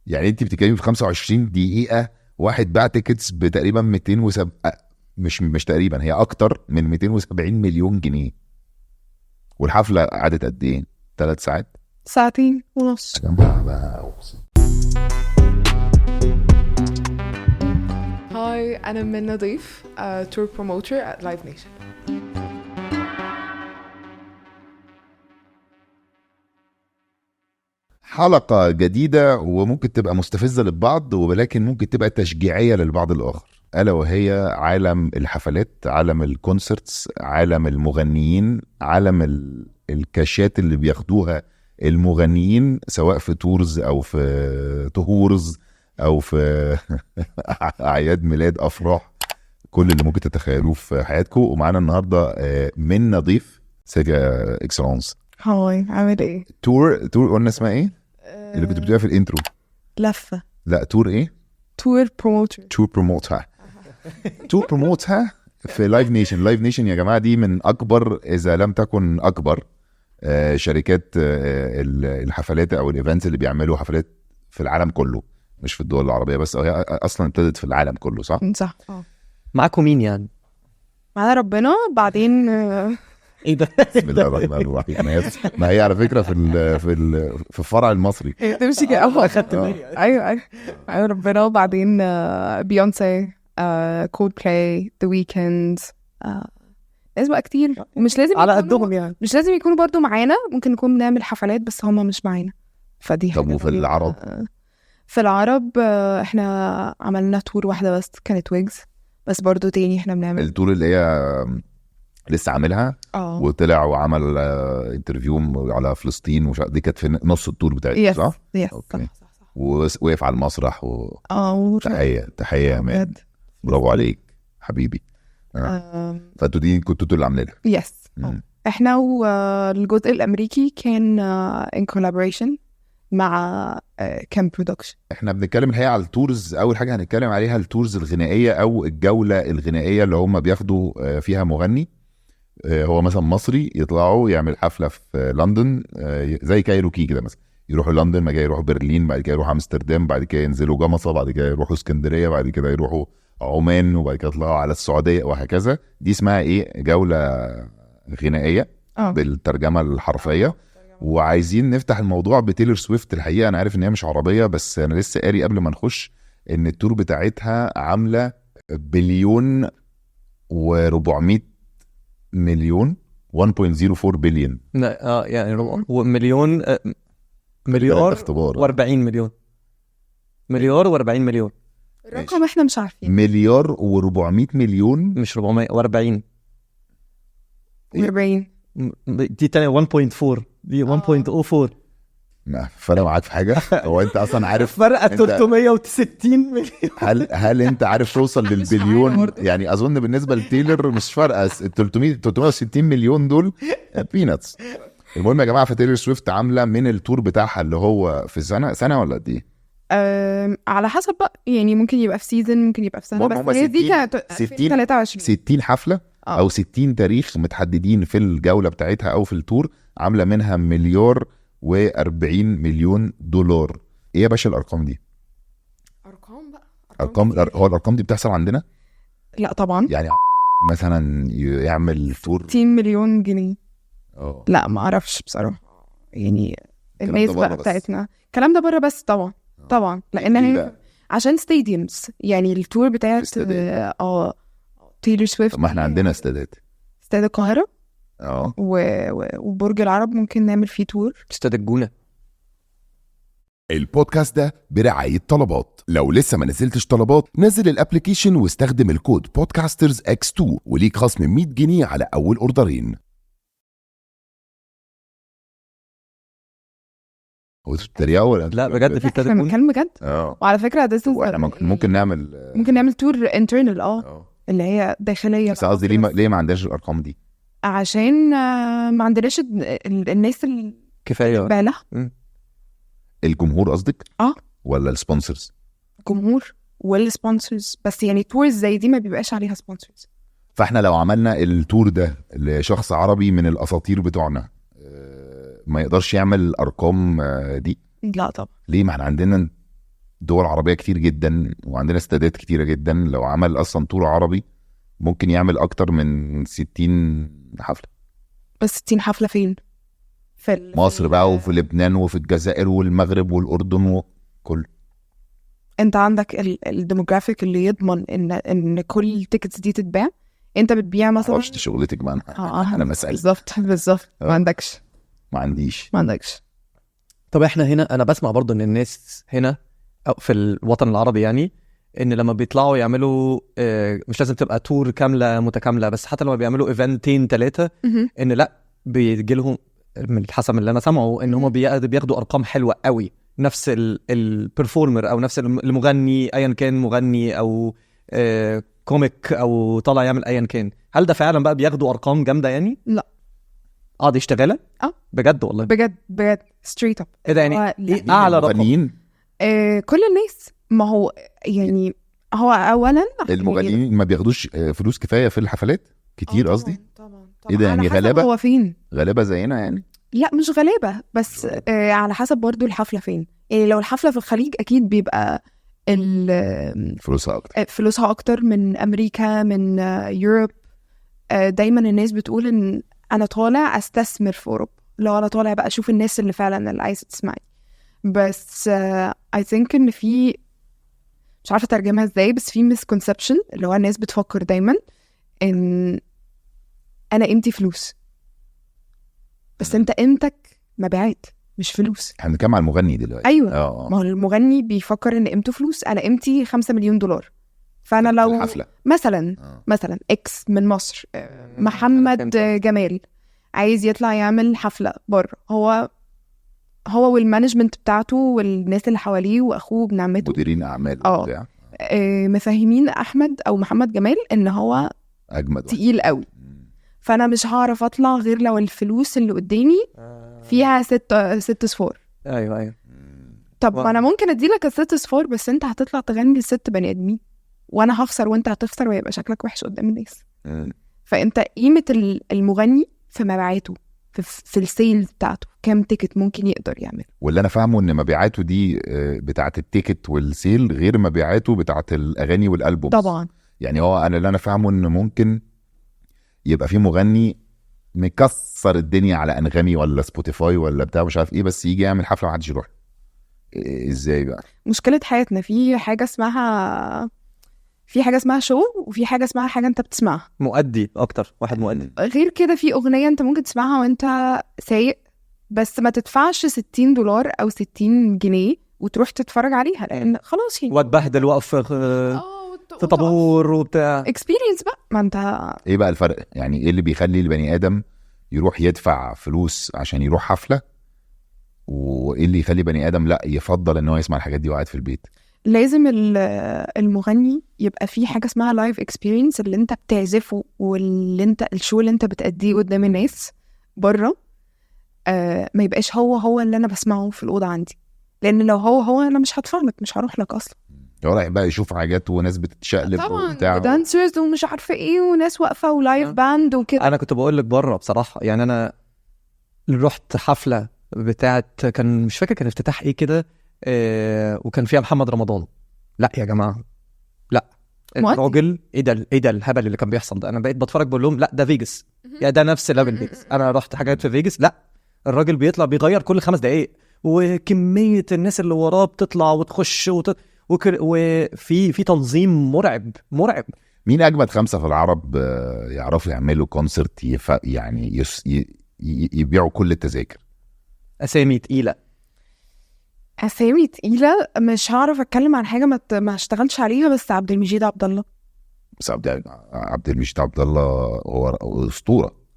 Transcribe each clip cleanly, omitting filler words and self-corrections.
يعني انت بتتكلمي في 25 دقيقه واحد باع تيكتس بتقريبا 207 مش تقريبا، هي اكتر من 270 مليون جنيه. والحفله قعدت قد ايه؟ 3 ساعات، 2.5 ساعات. هاي أنا منى ضيف، tour promoter at Live Nation. حلقة جديدة وممكن تبقى مستفزة للبعض ولكن ممكن تبقى تشجيعية للبعض الآخر، ألا وهي عالم الحفلات، عالم الكونسرتس، عالم المغنيين، عالم الكاشات اللي بياخدوها المغنيين سواء في تورز أو في تهورز أو في أعياد ميلاد، أفراح، كل اللي ممكن تتخيلوه في حياتكم. ومعانا النهاردة منى ضيف سيجا اكسلانس. هاي عامل ايه؟ تور قلنا اسمها ايه؟ اللي كنت بتقولها في الانترو. لفة. لا تور ايه؟ tour promoter. تور بروموتها. تور بروموتها في لايف نيشن. لايف نيشن يا جماعه دي من اكبر اذا لم تكن اكبر شركات الحفلات او الايفنتس اللي بيعملوا حفلات في العالم كله، مش في الدول العربيه بس، هي اصلا ابتدت في العالم كله، صح؟ صح. معاكم مين يعني؟ معنا ربنا بعدين. ايه ده؟ بسم الله الرحمن الرحيم. ما هي على فكره في الفرع المصري تمشي كده. اخدت ايوه ربنا وبعدين بيونسي، كولد بلاي، ذا ويكند، ناس بقى كتير، ومش لازم على قدهم يعني. مش لازم يكونوا برضو معانا، ممكن نكون بنعمل حفلات بس هم مش معانا، فدي طب وفي العرب؟ في العرب احنا عملنا تور واحدة بس كانت ويجز، بس برضو تاني احنا بنعمل التور اللي هي لسه عاملها وطلع وعمل انترفيو على فلسطين دي كانت في نص التور بتاعتي، صح؟ صح. ووقف على المسرح تحية يا مان، برافو عليك حبيبي. فانتوا دي كنتوا اللي عاملينها؟ يس. احنا والجزء الامريكي كان in collaboration مع كام برودكشن. احنا بنتكلم الحقيقه على التورز. اول حاجه هنتكلم عليها التورز الغنائيه او الجوله الغنائيه اللي هم بياخدوا فيها مغني هو مثلا مصري، يطلعوا يعمل حفله في لندن زي كايروكي كده مثلا، يروحوا لندن، بعد كده يروحوا برلين، بعد كده يروحوا امستردام، بعد كده ينزلوا جمصة، بعد كده يروحوا اسكندريه، بعد كده يروحوا عمان، وبعد كده يطلعوا على السعوديه وهكذا. دي اسمها ايه؟ جوله غنائيه بالترجمه الحرفيه. وعايزين نفتح الموضوع بتيلر سويفت. الحقيقه انا عارف ان هي مش عربيه، بس انا لسه قاري قبل ما نخش ان التور بتاعتها عامله بليون و400 مليون، 1.04 بليون. يعني مليون، مليار و40 مليون، مليار و40 مليون. الرقم احنا مش عارفين. مليار و400 مليون، مش 440. 40 دي تانية 1.4، دي 1.04. فانا معاك في حاجه. هو انت اصلا عارف فرق 360 مليون. هل انت عارف توصل للبليون؟ يعني اظن بالنسبه لتيلر مش فارقه 360 مليون دول بيناتس. المهم يا جماعه، فتيلر سويفت عامله من التور بتاعها اللي هو في سنه ولا قد ايه؟ على حسب بقى، يعني ممكن يبقى في سيزن، ممكن يبقى في سنه، بس هي دي كانت 60 حفله او 60 تاريخ متحددين في الجوله بتاعتها او في التور، عامله منها مليار و40 مليون دولار. ايه يا باشا الارقام دي؟ ارقام بقى، هو الارقام دي بتحصل عندنا؟ لا طبعا. يعني مثلا يعمل تور 60 مليون جنيه. لا ما اعرفش بصراحه، يعني الميز بقى بتاعتنا الكلام ده بره بس. طبعا لان هي عشان ستاديومز، يعني التور بتاعت تيلر سويفت. ما احنا عندنا استاد القاهره وبرج العرب ممكن نعمل فيه تور. استاد الجونه. البودكاست ده برعاية طلبات. لو لسه ما نزلتش طلبات، نزل الابليكيشن واستخدم الكود بودكاسترز X2 وليك خصم 100 جنيه على اول اوردرين. هو تريقه ولا لا بجد؟ في استاد الجونه كان بجد. وعلى فكره ده ممكن نعمل تور انترنال اللي هي داخليه. بس قصدي ليه ما عندناش الارقام دي؟ عشان ما عندناش الناس كفايه بالها. الجمهور قصدك؟ ولا السبونسرز؟ الجمهور والسبونسرز، بس يعني تورز زي دي ما بيبقاش عليها سبونسرز. فاحنا لو عملنا التور ده لشخص عربي من الاساطير بتوعنا ما يقدرش يعمل الارقام دي؟ لا طبعا. ليه؟ ما احنا عندنا دول عربيه كتير جدا وعندنا استادات كتيره جدا. لو عمل اصلا تور عربي ممكن يعمل اكتر من 60 حفله. بس 60 حفله فين؟ في مصر بقى وفي لبنان وفي الجزائر والمغرب والاردن وكل. انت عندك الديموغرافيك اللي يضمن ان كل التيكتس دي تتباع؟ انت بتبيع مثلا مش شغلتك بقى انا مسألة. بالظبط ما عندكش. طب احنا هنا انا بسمع برضو ان الناس هنا أو في الوطن العربي يعني ان لما بيطلعوا يعملوا مش لازم تبقى تور كامله متكامله، بس حتى لما بيعملوا ايفنتين 3 ان لا بيجي لهم من حسب اللي انا سمعه ان هم بياخدوا ارقام حلوه قوي، نفس البرفورمر او نفس المغني ايا كان، مغني او كوميك او طالع يعمل ايا كان. هل ده فعلا بقى بياخدوا ارقام جامده يعني؟ لا دي اشتغاله بجد والله بجد ستريت اب. ايه ده يعني ايه اعلى رقم؟ كل الناس. ما هو يعني هو اولا المغنيين يعني ما بياخدوش فلوس كفايه في الحفلات كتير قصدي. طبعا ايه ده يعني غلابه؟ هو فين غلابه زينا يعني؟ لا مش غلابه بس على حسب برضو الحفله فين. يعني لو الحفله في الخليج اكيد بيبقى فلوسها اكتر من امريكا من يوروب. دايما الناس بتقول ان انا طالع استثمر في اوروبا، لو انا طالع بقى اشوف الناس اللي فعلا اللي عايزه تسمعني. بس I think ان في مش عارفه ترجمها ازاي، بس في misconception اللي هو الناس بتفكر دايما ان انا قيمتي فلوس، بس انت قيمتك مبيعات مش فلوس. احنا بنتكلم على المغني دلوقتي. ايوه ما هو المغني بيفكر ان قيمته فلوس. انا قيمتي $5 مليون، فانا لو الحفلة. مثلا اكس من مصر محمد جمال عايز يطلع يعمل حفله بره، هو والمانجمنت بتاعته والناس اللي حواليه واخوه وابن عمته مديرين اعمال مفاهمين احمد او محمد جمال ان هو اجمد تقيل قوي. فانا مش هعرف اطلع غير لو الفلوس اللي قدامي فيها 6 صفار. ايوه طب ما انا ممكن اديلك 6 صفار بس انت هتطلع تغني ل6 بني ادمين وانا هخسر وانت هتخسر ويبقى شكلك وحش قدام الناس. فانت قيمه المغني في مبيعاته في السيل بتاعته، كام تيكت ممكن يقدر يعمل. واللي انا فاهمه ان مبيعاته دي بتاعه التيكت والسيل غير مبيعاته بتاعه الاغاني والالبوم طبعا. يعني هو اللي انا فاهمه ان ممكن يبقى في مغني مكسر الدنيا على انغامي ولا سبوتيفاي ولا بتاع مش عارف ايه، بس يجي يعمل حفله محدش يروح. ازاي بقى؟ مشكله حياتنا في حاجه اسمها شو، وفي حاجه اسمها حاجه انت بتسمعها مؤدي اكتر واحد مؤدي. غير كده في اغنيه انت ممكن تسمعها وانت سايق بس ما تدفعش $60 او 60 جنيه وتروح تتفرج عليها لان خلاص يعني واتبهدل واقف في طابور وبتاع اكسبيرينس بقى. ما انت ايه بقى الفرق يعني؟ ايه اللي بيخلي البني ادم يروح يدفع فلوس عشان يروح حفله، وايه اللي يخلي بني ادم لا يفضل ان هو يسمع الحاجات دي وقاعد في البيت؟ لازم المغني يبقى فيه حاجه اسمها لايف اكسبيرينس اللي انت بتعزفه واللي انت الشو اللي انت بتأديه قدام الناس بره ما يبقاش هو اللي انا بسمعه في الاوضه عندي، لان لو هو انا مش هدفع لك، مش هروح لك اصلا. رايح بقى يشوف حاجات وناس بتتشقلب وبتاع ودانسرز ومش عارفه ايه وناس واقفه ولايف باند وكده. انا كنت بقول لك بره بصراحه يعني انا رحت حفله بتاعت كان مش فاكر كان افتتاح ايه كده وكان فيها محمد رمضان. لا يا جماعه لا الراجل ايه ده الهبل اللي كان بيحصل ده. انا بقيت بتفرج بقول لهم لا ده فيجاس يا ده نفس ليفل فيجاس. انا رحت حاجات في فيجاس لا الراجل بيطلع بيغير كل 5 دقايق وكميه الناس اللي وراه بتطلع وتخش وفي تنظيم مرعب. مين اجمد 5 في العرب يعرفوا يعملوا كونسرت يعني يبيعوا كل التذاكر؟ اسامي تقيله مش هعرف اتكلم عن حاجه ما اشتغلش عليها، بس عبد المجيد عبد الله. بس عبد المجيد عبد الله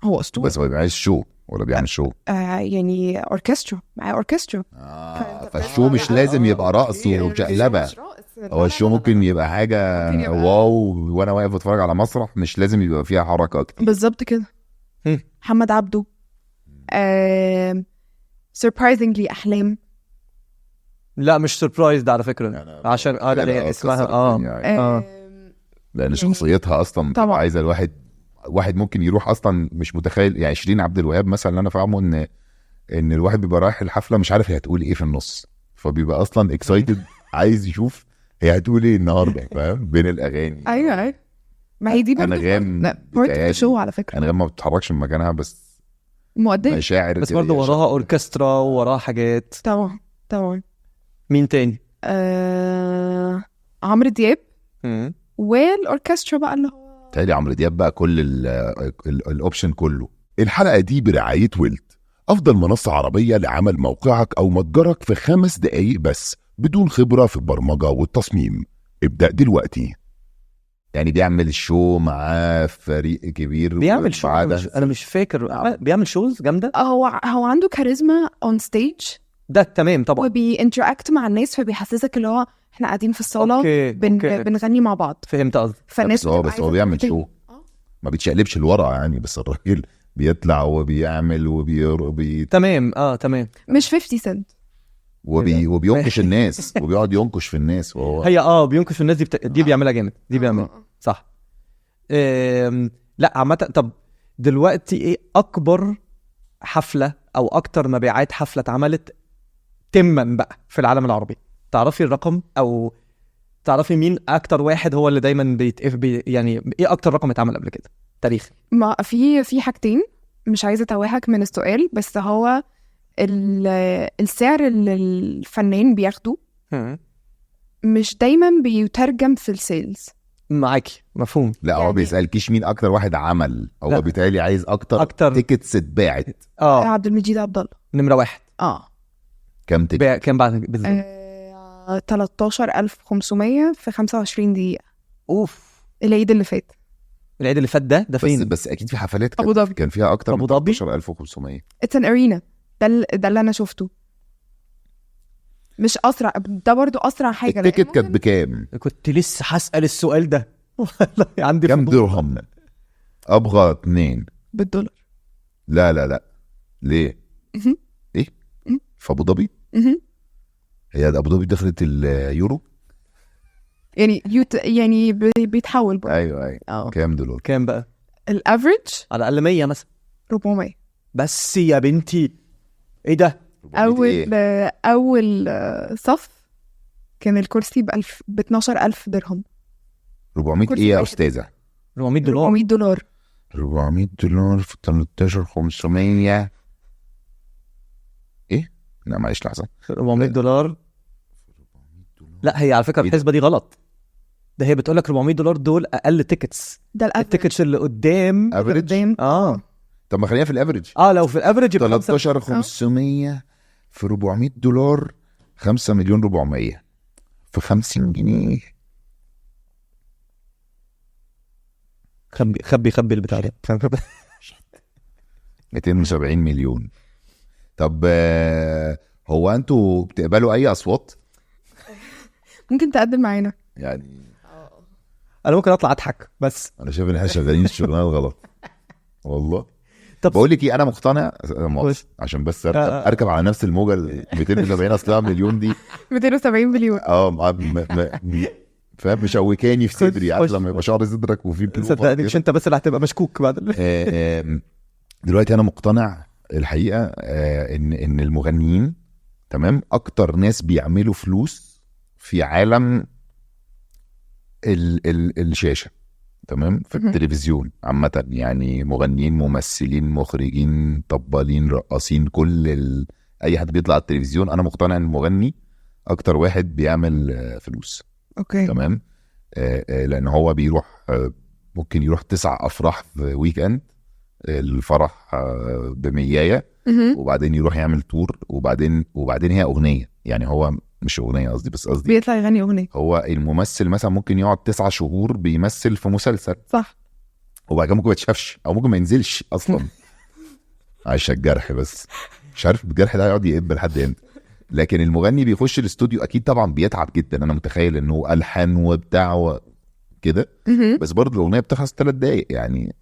هو اسطوره بس ما بيعملش شو ولا بيعمل شو يعني اوركسترا معاه اوركسترا فالشو مش لازم يبقى رقص وشقلبه. هو الشو ممكن يبقى حاجه واو وانا واقف اتفرج على مسرح، مش لازم يبقى فيها حركه اكتر. بالظبط كده. محمد عبده surprisingly احلام. لا مش سربرايز ده على فكره عشان لا اسمها لان شخصيتها اصلا طبعا عايزه الواحد ممكن يروح اصلا مش متخيل. يعني شيرين عبد الوهاب مثلا اللي انا فاهمه ان الواحد بيبقى رايح الحفله مش عارف هي هتقول ايه في النص، فبيبقى اصلا اكسايتد عايز يشوف هي هتقول ايه النهارده، فاهم؟ بين الاغاني. ايوه ما هي دي برضه انغام بارت شو على فكره. انغام ما بتتحركش من مكانها، بس مؤدية مشاعر بس كده برضه وراها اوركسترا ووراها حاجات. طبعا. مين تاني؟ عمرو دياب والاوركسترا بقى اللي هو تالي عمرو دياب بقى كل الاوبشن كله. الحلقة دي برعاية ويلت، أفضل منصة عربية لعمل موقعك أو متجرك في 5 دقايق بس بدون خبرة في البرمجة والتصميم. ابدأ دلوقتي. يعني بيعمل شو معاه فريق كبير، بيعمل شو. أنا مش فاكر بيعمل شوز جامدة. هو عنده كاريزما اون ستيج، ده تمام طبعا، وبينتراكت مع الناس، فبيحسسك اللي هو احنا قاعدين في الصالة بنغني مع بعض. فهمت قصدي. فالناس بس هو بيعمل شو ما بيتشقلبش لورا يعني، بس الراجل بيطلع وبيعمل تمام تمام. مش 50 سنت وبينكش الناس وبيقعد ينكش في الناس وهو هي بينكش في الناس دي بيعملها جامد، دي بيعملها صح. لا عامة. طب دلوقتي ايه اكبر حفلة او اكتر مبيعات حفلة اتعملت تماً بقى في العالم العربي؟ تعرفي الرقم او تعرفي مين اكتر واحد هو اللي دايما يعني ايه اكتر رقم اتعمل قبل كده تاريخ؟ ما في حاجتين مش عايزة اتوهك من السؤال، بس هو السعر اللي الفنان بياخده مش دايما بيترجم في السيلز. معاكي مفهوم. لا هو بيسألكيش مين اكتر واحد عمل، هو بيتهيألي عايز اكتر تيكتس اتباعت. عبد المجيد عبد الله نمرة 1. كم تيكت؟ كم بعد بالظبط؟ 13,500 في 25 دقيقة. اوف. العيد اللي فات ده فين؟ بس اكيد في حفلات ابو ظبي كان فيها اكتر من 13,500. اتس ان ارينا. ده اللي انا شفته، مش اسرع. ده برضو اسرع حاجه. التيكت كانت بكام؟ كنت لسه هسأل السؤال ده والله عندي كام درهم؟ ابغى 2 بالدولار. لا ليه؟ ايه في ابو ظبي؟ هي ابو ظبي دخلت اليورو يعني بيتحول برضو. ايوه كام دولار؟ كام بقى الافريج؟ على الاقل 100 مثلا. 400 بس يا بنتي. ايه ده؟ اول صف كان الكرسي ب 12,000 درهم. 400 ايه يا استاذه؟ 400 دولار. 400 دولار في 13,500 ايه؟ لا معلش لحظه. 400 دولار. لا هي على فكره الحسبه دي غلط. ده هي بتقول لك 400 دولار دول اقل تيكتس. ده التيكتس اللي قدام طب ما خلينا في الافريج. لو في الافريج 13,500 في 400 دولار 5,400,000 في 50 جنيه. خبي البتاع ده. 270 مليون. طب هو انتوا بتقبلوا اي اصوات؟ ممكن تقدم معانا يعني. انا ممكن اطلع اضحك، بس انا شايف ان احنا شغالين الشغلانه الغلط والله. طب بقول لك ايه، انا مقتنع عشان بس اركب على نفس الموجه. 270 اصلها مليون دي 270 مليون. فاهم؟ مشوكاني في صدري. عارف لما يبقى شعر صدرك وفي صدقني مش انت بس اللي هتبقى مشكوك بعد دلوقتي انا مقتنع الحقيقه ان المغنيين تمام اكتر ناس بيعملوا فلوس في عالم الشاشه، تمام؟ في التلفزيون عامه، يعني مغنيين، ممثلين، مخرجين، طبالين، رقاصين، اي حد بيطلع على التلفزيون. انا مقتنع ان المغني اكتر واحد بيعمل فلوس. تمام. لان هو بيروح ممكن يروح 9 افراح في ويك اند، الفرح ب100، وبعدين يروح يعمل تور، وبعدين هي اغنيه. يعني هو مش اغنيه قصدي، بس قصدي بيطلع يغني اغنيه. هو الممثل مثلا ممكن يقعد 9 شهور بيمثل في مسلسل، صح؟ وبعد كده ممكن ما يتشافش او ممكن ما ينزلش اصلا. عايش الجرح، بس مش عارف الجرح ده هيقعد يقب لحد امتى. لكن المغني بيخش الاستوديو اكيد طبعا بيتعب جدا. انا متخيل انه الحان وبتاع كده، بس برضه الاغنيه بتخلص 3 دقايق يعني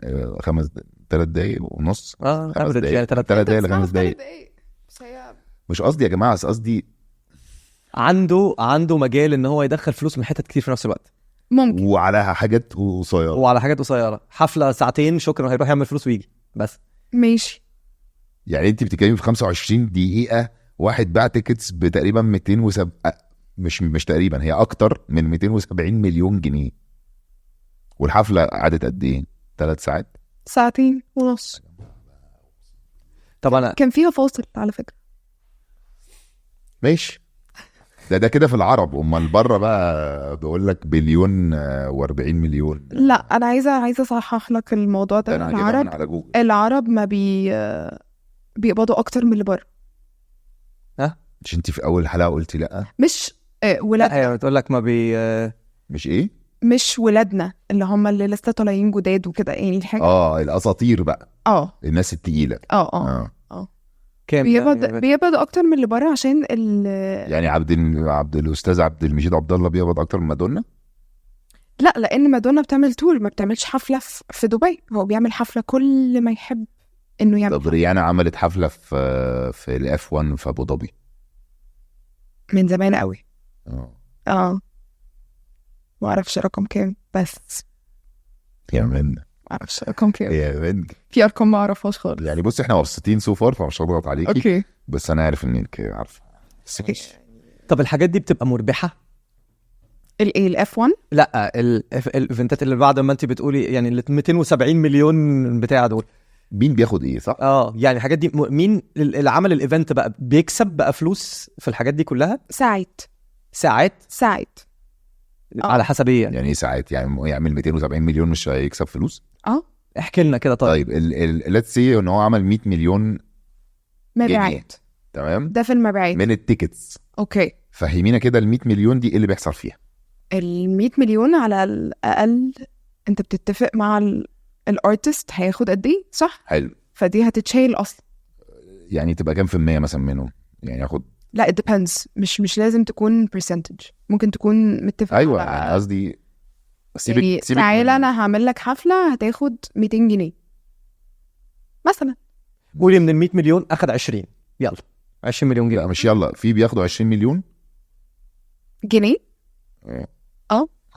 3 دقايق ونص. يعني 3 دقايق ل 5 دقايق. مش قصدي يا جماعه، قصدي عنده مجال ان هو يدخل فلوس من حتت كتير في نفس الوقت. ممكن. وعلى حاجات قصيره. حفله ساعتين شكرا، هيروح يعمل فلوس ويجي بس. ماشي. يعني انت بتتكلمي في 25 دقيقه واحد باع تيكتس بتقريبا 270 مش تقريبا، هي اكتر من 270 مليون جنيه. والحفله قعدت قد ايه؟ 3 ساعات، 2.5 ساعات. طبعا كان فيها فاصل على فكره. ماشي. ده كده في العرب، امال بره بقى بقول لك بليون و40 مليون. لا انا عايزه اصحح لك الموضوع ده. أنا العرب على جوجل. العرب ما بيقبضوا اكتر من اللي بره. مش انت في اول حلقه قلتي لا؟ مش ولادنا. هي بتقول لك ما بي مش ايه؟ مش ولادنا اللي هم اللي لسه طالعين جداد وكده، يعني الحاجه الاساطير بقى، الناس التقيله. كام بيقبضوا اكتر من اللي بره عشان يعني الاستاذ عبد المجيد عبد الله بيقبض اكتر من مادونا؟ لا، لان مادونا بتعمل تور، ما بتعملش حفله في دبي. هو بيعمل حفله كل ما يحب انه يعمل. طب ريانا عملت حفله في الاف 1 في ابو ظبي من زمان قوي. ما اعرفش رقم كام، بس يا من ما اعرفش رقم كام. يا من في ارقام ما اعرفهاش خالص. يعني بص احنا مبسوطين سو فار، فمش هضغط عليكي. اوكي. بس انا عارف انك عارفه. طب الحاجات دي بتبقى مربحه؟ الايه الاف 1؟ لا الايفنتات اللي بعد ما انت بتقولي يعني ال 270 مليون بتاع دول، مين بياخد ايه؟ صح. يعني الحاجات دي مين اللي عمل الايفنت بقى بيكسب بقى فلوس في الحاجات دي كلها؟ ساعات على حسب ايه يعني ايه ساعات؟ يعني يعمل 270 مليون مش هيكسب فلوس؟ احكي لنا كده. طيب ليتس سي ان هو عمل 100 مليون مبيعات. تمام، ده في المبيعات من التيكتس. اوكي، فهمينا كده ال 100 مليون دي ايه اللي بيحصل فيها؟ ال 100 مليون على الاقل انت بتتفق مع الارتست هياخد قد ايه، صح؟ حلو. فدي هتتشيل اصلا. يعني تبقى كام في المية مثلا منهم؟ يعني ياخد، لا it depends، مش لازم تكون percentage، ممكن تكون متفق. ايوه يعني قصدي سيبك تعالى انا هعمل لك حفله هتاخد 200 جنيه مثلا. قولي من ال 100 مليون اخد 20، يلا 20 مليون جنيه. لا مش يلا، في بياخدوا 20 مليون جنيه.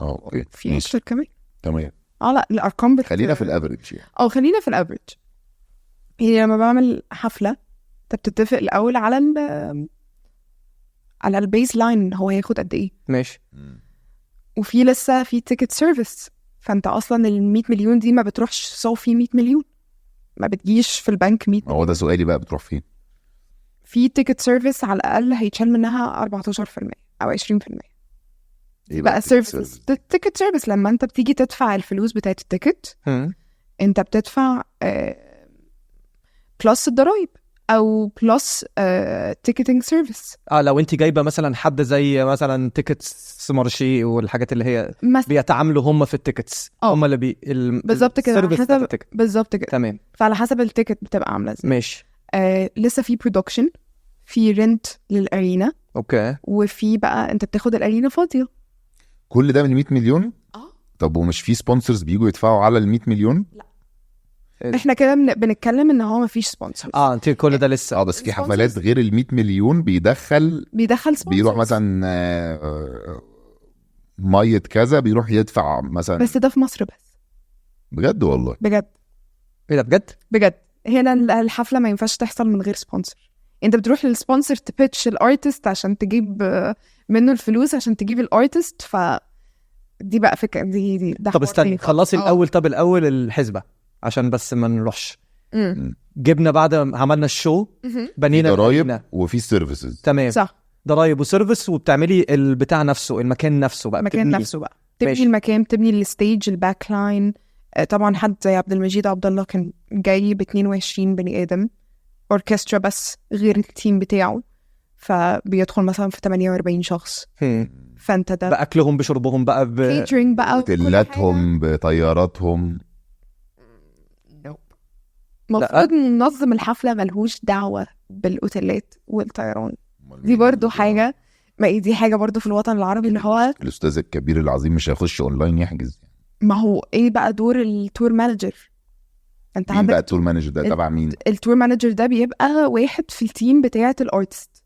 اوكي، في اكتر كمان. تمام. لا الارقام خلينا في الافريج يعني. خلينا في الافريج. يعني لما بعمل حفله انت بتتفق الاول على البيز لاين هو هياخد قد ايه. ماشي. وفي لسه في تيكت سيرفيس، فانت اصلا ال 100 مليون دي ما بتروحش صافي 100 مليون، ما بتجيش في البنك 100 مليون. هو ده سؤالي بقى، بتروح فين؟ في تيكت سيرفيس على الاقل هيتشال منها 14% او 20%. ايه بقى سيرفيس؟ التيكت سيرفيس لما انت بتيجي تدفع الفلوس بتاعت التيكت انت بتدفع بلس الضرايب او بلس تيكتنج سيرفيس. لو انت جايبه مثلا حد زي مثلا تيكتس مارشي والحاجات اللي هي بيتعاملوا هم في التيكتس، هم اللي بالظبط كده، بالظبط كده. تمام. فعلى حسب التيكت بتبقى عامله ازاي. ماشي. لسه في برودكشن، في رنت للارينا. اوكي. وفي بقى انت بتاخد الارينا فاضيه. كل ده من 100 مليون؟ طب ومش في سبونسرز بيجوا يدفعوا على ال 100 مليون؟ لا احنا كده بنتكلم ان هو ما فيش سبونسرز. انت كل ده لسه بس في حفلات غير ال 100 مليون بيدخل سبونسرز. بيروح مثلا ميه كذا بيروح يدفع مثلا. بس ده في مصر بس. بجد والله؟ بجد. ايه ده بجد؟ بجد. هنا الحفله ما ينفعش تحصل من غير سبونسر. انت بتروح للسبونسر تبيتش الارتست عشان تجيب منه الفلوس عشان تجيب الارتست. دي بقى فكره دي طب استني خلصي الاول. طب الاول الحسبه عشان بس ما نروحش. جبنا بعد عملنا الشو بنينا ضرايب وفي سيرفيسز. تمام صح. ضرايب وسيرفيس، وبتعملي البتاع نفسه، المكان نفسه بقى. تبني المكان، تبني الستيج، الباك لاين. طبعا حد زي عبد المجيد عبد الله كان جاي ب 22 بني ادم اوركسترا بس غير التيم بتاعه، فبيدخل مثلا في 48 شخص. فانت ده باكلهم بشربهم بقى كيترينج بقى بتلاتهم بطياراتهم. المفروض ننظم الحفله ملهوش دعوه بالاوتيلات والطيران. دي برضو حاجه، ما دي حاجه برضو في الوطن العربي اللي هو الاستاذ الكبير العظيم مش هيخش اونلاين يحجز. ما هو ايه بقى دور التور مانجر؟ انت مين بقى التور مانجر ده؟ تبع مين؟ التور مانجر ده بيبقى واحد في التيم بتاعه الارتست.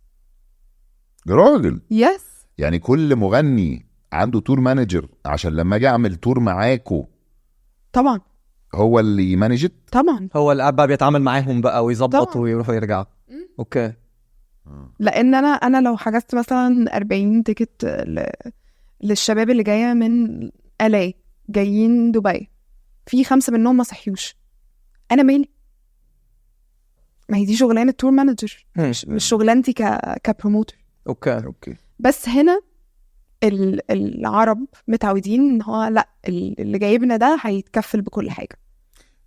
راجل؟ يس. يعني كل مغني عنده تور مانجر عشان لما اجي اعمل تور معاكو طبعا هو اللي يمانجت. طبعا هو اللي بقى بيتعامل معاهم بقى ويظبط ويروحوا يرجعوا. اوكي. لان انا لو حجزت مثلا 40 تيكت للشباب اللي جايه من LA جايين دبي، في 5 منهم ما صحيوش، انا مالي؟ ما هي دي شغلانه تور مانجر، مش شغلانتي كبروموتر. اوكي. بس هنا العرب متعودين ان هو لا، اللي جايبنا ده هيتكفل بكل حاجه.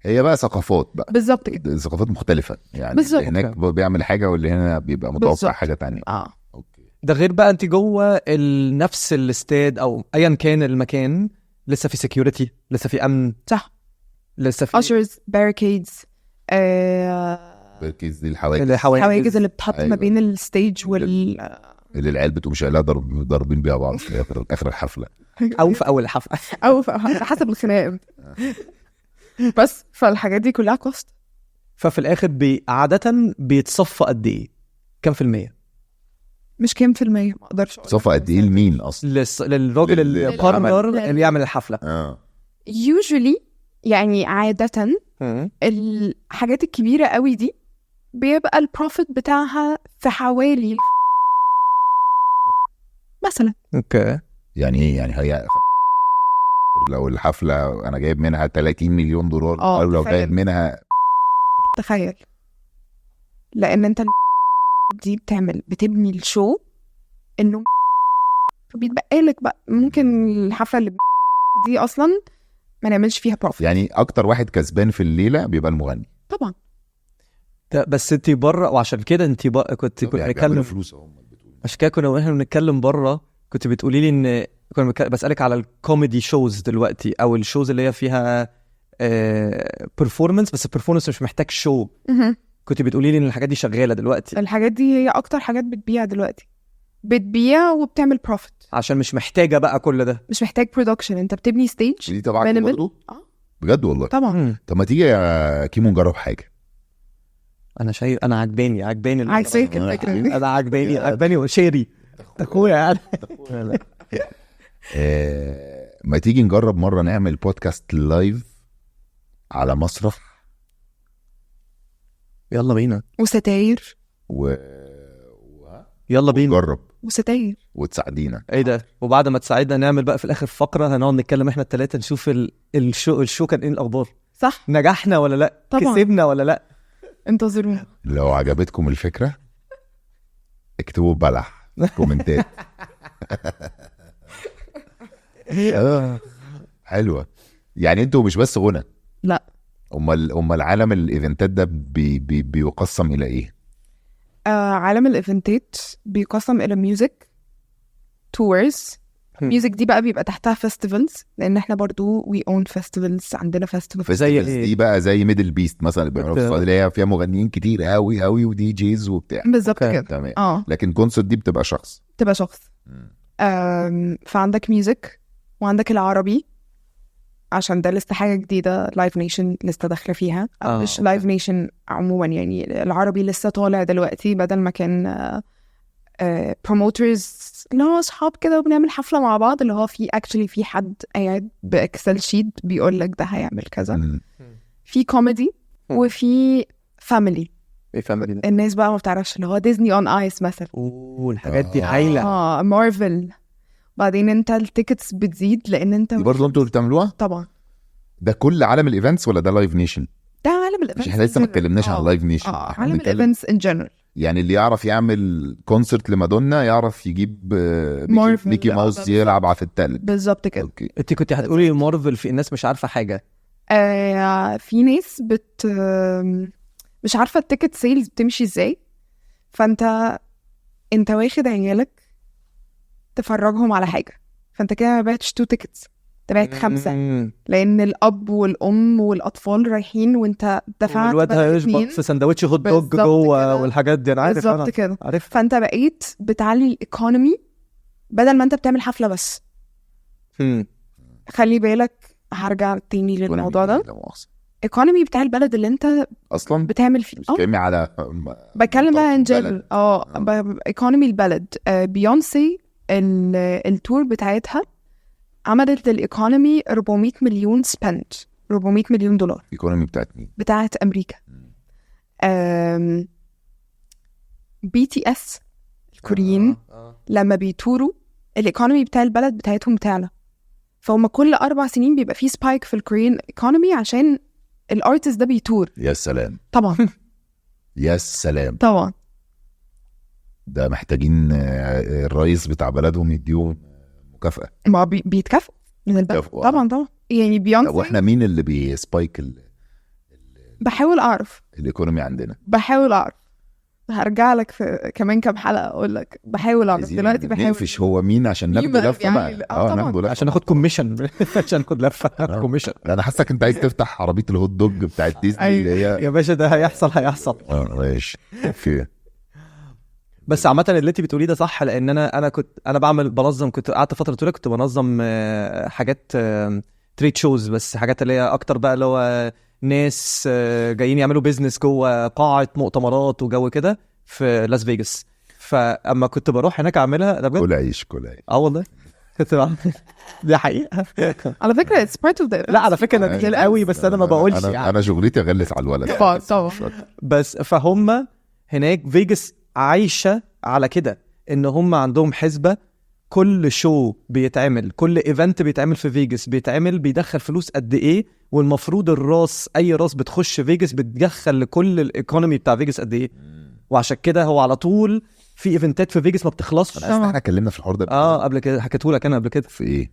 هي بقى ثقافات بقى، بالظبط كده، ثقافات مختلفه يعني. بالزبط. اللي هناك بيعمل حاجه واللي هنا بيبقى متوقع بالزبط. حاجه تانية. اوكي. ده غير بقى انت جوه نفس الاستاد او ايا كان المكان، لسه في سكيورتي، لسه في امن، صح، لسه في ushers barricades، باركيز دي الحواجز حواجز اللي بتحط أيوة. ما بين الستيج اللي العيال بتقوم شايلها ضاربين بيها بعض في اخر الحفله او في اول الحفله او حسب الخناقه. بس فالحاجات دي كلها كوست. ففي الاخر عاده بيتصفى قد ايه؟ كم في المية؟ مش كام في المية، ما اقدرش اقول. صفى قد ايه لمين اصلا؟ للراجل اللي قرر اللي يعمل الحفله. usually يعني عاده الحاجات الكبيره قوي دي بيبقى البروفيت بتاعها في حوالي مثلا. اوكي. يعني ايه يعني؟ هي لو الحفله انا جايب منها 30 مليون دولار او لو جايب منها، تخيل، لان انت دي بتبني الشو انه بيتبقى لك بقى ممكن الحفله اللي دي اصلا ما نعملش فيها بروفيت. يعني اكتر واحد كسبان في الليله بيبقى المغني طبعا. بس انت بره، وعشان كده انت كنت بنتكلم فلوس. عشان كده كنا واحنا بنتكلم بره كنت بتقولي لي ان كنا بسالك على الكوميدي شوز دلوقتي، او الشوز اللي هي فيها performance، بس performance مش محتاج شو. كنت بتقولي لي ان الحاجات دي شغاله دلوقتي. الحاجات دي هي اكتر حاجات بتبيع دلوقتي، بتبيع وبتعمل بروفيت عشان مش محتاجه بقى كل ده، مش محتاج برودكشن. انت بتبني ستيج دي تبعك برضه بجد والله. طبعا. طب ما تيجي يا كيمو نجرب حاجه. انا شايف انا عجباني عايزك الفكره دي. انا عجباني وشيري اخويا يعني. ما تيجي نجرب مره نعمل بودكاست لايف على مسرح. يلا بينا. وستاير يلا بينا نجرب وستاير وتساعدينا. ايه ده؟ وبعد ما تساعدنا نعمل بقى في الاخر فقره هنقعد نتكلم احنا الثلاثه، نشوف الشو كان ايه الاخبار، صح؟ نجحنا ولا لا؟ طبعا. كسبنا ولا لا؟ انتظرونا. لو عجبتكم الفكره اكتبوا بلح كومنتات. حلوه. يعني انتوا مش بس غنى، لا، امال عالم الايفنتات ده بيقسم الى ايه؟ عالم الايفنتات بيقسم الى ميوزك، تورز. ميوزك دي بقى بيبقى تحتها فيستيفالز، لان احنا برضو وي اون فيستيفالز، عندنا فيستيفالز زي ايه؟ دي بقى زي ميدل بيست مثلا، اللي هي فيها مغنيين كتير قوي قوي ودي جيز وبتاع. بالظبط كده. تمام. لكن كونسرت دي بتبقى شخص. فعندك ميوزك وعندك العربي، عشان ده لسه حاجه جديده، لايف نيشن لسه داخله فيها، او مش لايف نيشن عموما، يعني العربي لسه طالع دلوقتي، بدل ما كان بروموترز اللي هو اصحاب كده وبنعمل حفله مع بعض، اللي هو في اكشلي في حد قاعد باكسل شيت بيقول لك ده هيعمل كذا. في كوميدي وفي فاميلي. ايه فاميلي ده؟ الناس بقى ما بتعرفش، اللي هو ديزني اون ايس مثلا. الحاجات دي هايله. مارفل. بعدين انت التيكتس بتزيد لان انت دي برضه انتوا اللي بتعملوها طبعا. ده كل عالم الايفنتس ولا ده لايف نيشن؟ ده عالم الايفنتس. مش احنا لسه ما اتكلمناش عن لايف نيشن. عالم الايفنتس ان جنرال. يعني اللي يعرف يعمل كونسرت لمادونا يعرف يجيب ميكي ماوس يلعب على التلج. بالظبط كده. انت كنت هتقولي مارفل، في الناس مش عارفه حاجه. في ناس مش عارفه التيكت سيلز بتمشي ازاي، فانت واخد عيالك تفرجهم على حاجه، فانت كده ما بعتش 2 تيكتس، انت بعت 5، لان الاب والام والاطفال رايحين وانت دفعت الواد هيشبط في سندوتش هوت دوج جوه والحاجات دي. انا عارف، بالظبط كده. فانت بقيت بتعلي الايكونومي بدل ما انت بتعمل حفله بس. خلي بالك، هرجع تاني للموضوع ده. ايكونومي بتاع البلد اللي انت اصلا بتعمل فيه. بتكلمي على بتكلم بقى ان جنرال. ايكونومي البلد. بيونسي التور بتاعتها عملت للايكونومي 400 مليون سبنت، 400 مليون دولار. الايكونومي بتاعت مين؟ بتاعت امريكا. BTS الكوريين لما بيتوروا الايكونومي بتاع البلد بتاعتهم بتعلى. فهم كل 4 سنين بيبقى فيه سبايك في الكوريين ايكونومي عشان الارتست ده بيتور. يا سلام طبعا. يا سلام طبعا. ده محتاجين الرئيس بتاع بلدهم يديهم مكافأة. ما بيتكافئوا من البلد. طبعا يعني بيونسي. طب واحنا مين اللي بيسبايك بحاول اعرف الايكونومي عندنا؟ بحاول اعرف، هرجع لك في كمان كام حلقه اقول لك. بحاول اعرف دلوقتي. بحاول نقفش هو مين عشان ناخد لفه يعني بقى. ناخد لفه عشان ناخد كوميشن عشان ناخد لفه كوميشن. انا حاسك انت عايز تفتح عربيه الهوت دوج بتاعت ديزني اللي هي يا باشا ده هيحصل. ماشي اوكي. بس عامة اللي انت بتقوليه ده صح، لان انا كنت بنظم، كنت قعدت فترة طويلة كنت بنظم حاجات تريد شوز، بس حاجات اللي هي اكتر بقى اللي هو ناس جايين يعملوا بيزنس جوه قاعة مؤتمرات وجو كده في لاس فيجاس. فاما كنت بروح هناك اعملها ده بجد. كل عيش والله دي حقيقة. على فكرة it's part of the. لا على فكرة انا كتير قوي، بس انا ما بقولش يعني. انا شغلتي اغلس على الولد طبعا. بس فهم هناك فيجاس عايشة على كده، ان هم عندهم حسبة كل شو بيتعمل، كل ايفنت بيتعمل في فيجاس بيدخل فلوس قد ايه، والمفروض اي راس بتخش فيجاس بتدخل لكل الايكونومي بتاع فيجاس قد ايه. وعشان كده هو على طول في ايفنتات في فيجاس ما بتخلصش. احنا اتكلمنا في الحوار ده قبل كده، حكيته لك انا قبل كده. في ايه؟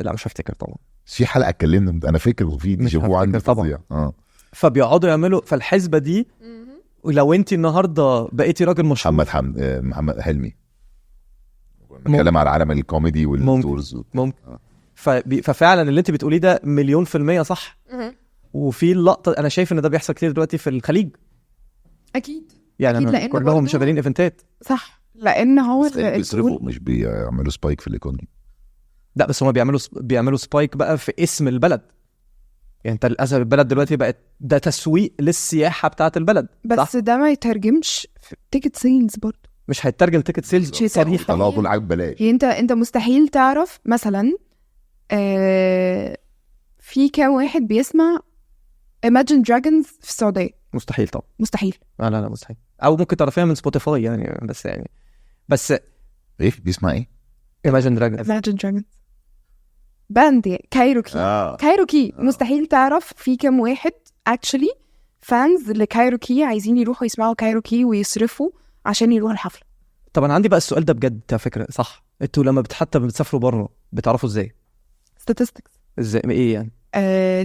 لا مش هفتكر طبعا. في حلقة اتكلمنا انا فاكر، وفي ديجافو عندي طبعا. فبيقعدوا يعملوا فالحسبة دي. ولو انت النهارده بقيتي راجل مشهور، محمد حلمي بنتكلم على عالم الكوميدي والتورز ممكن. ففعلا اللي انت بتقوليه ده 100% صح. وفي اللقطه انا شايف ان ده بيحصل كتير دلوقتي في الخليج. اكيد يعني أكيد، كلهم شغالين ايفنتات. صح، لان هو بيصرفوا مش بيعملوا سبايك في الايكونومي. لا بس هم بيعملوا سبايك بقى في اسم البلد. يعني انت للاسف البلد دلوقتي بقت ده تسويق للسياحه بتاعه البلد، بس صح؟ ده ما يترجمش في تيكت سيلز برضه. مش هيترجم تيكت سيلز صريحه. طلعوا طول عيب بلاش. انت مستحيل تعرف مثلا في كام واحد بيسمع Imagine Dragons في السعوديه. مستحيل طبعا. مستحيل. لا مستحيل. او ممكن تعرفيها من سبوتيفاي يعني، بس ايه بيسمع ايه؟ Imagine Dragons باند كايروكي. كايروكي مستحيل تعرف في كام واحد actually فانز لكايروكي عايزين يروحوا يسمعوا كايروكي ويصرفوا عشان يروحوا الحفله. طب انا عندي بقى السؤال ده بجد على فكره صح. انتوا لما حتى بتسافروا بره بتعرفوا ازاي؟ statistics. ازاي ايه يعني؟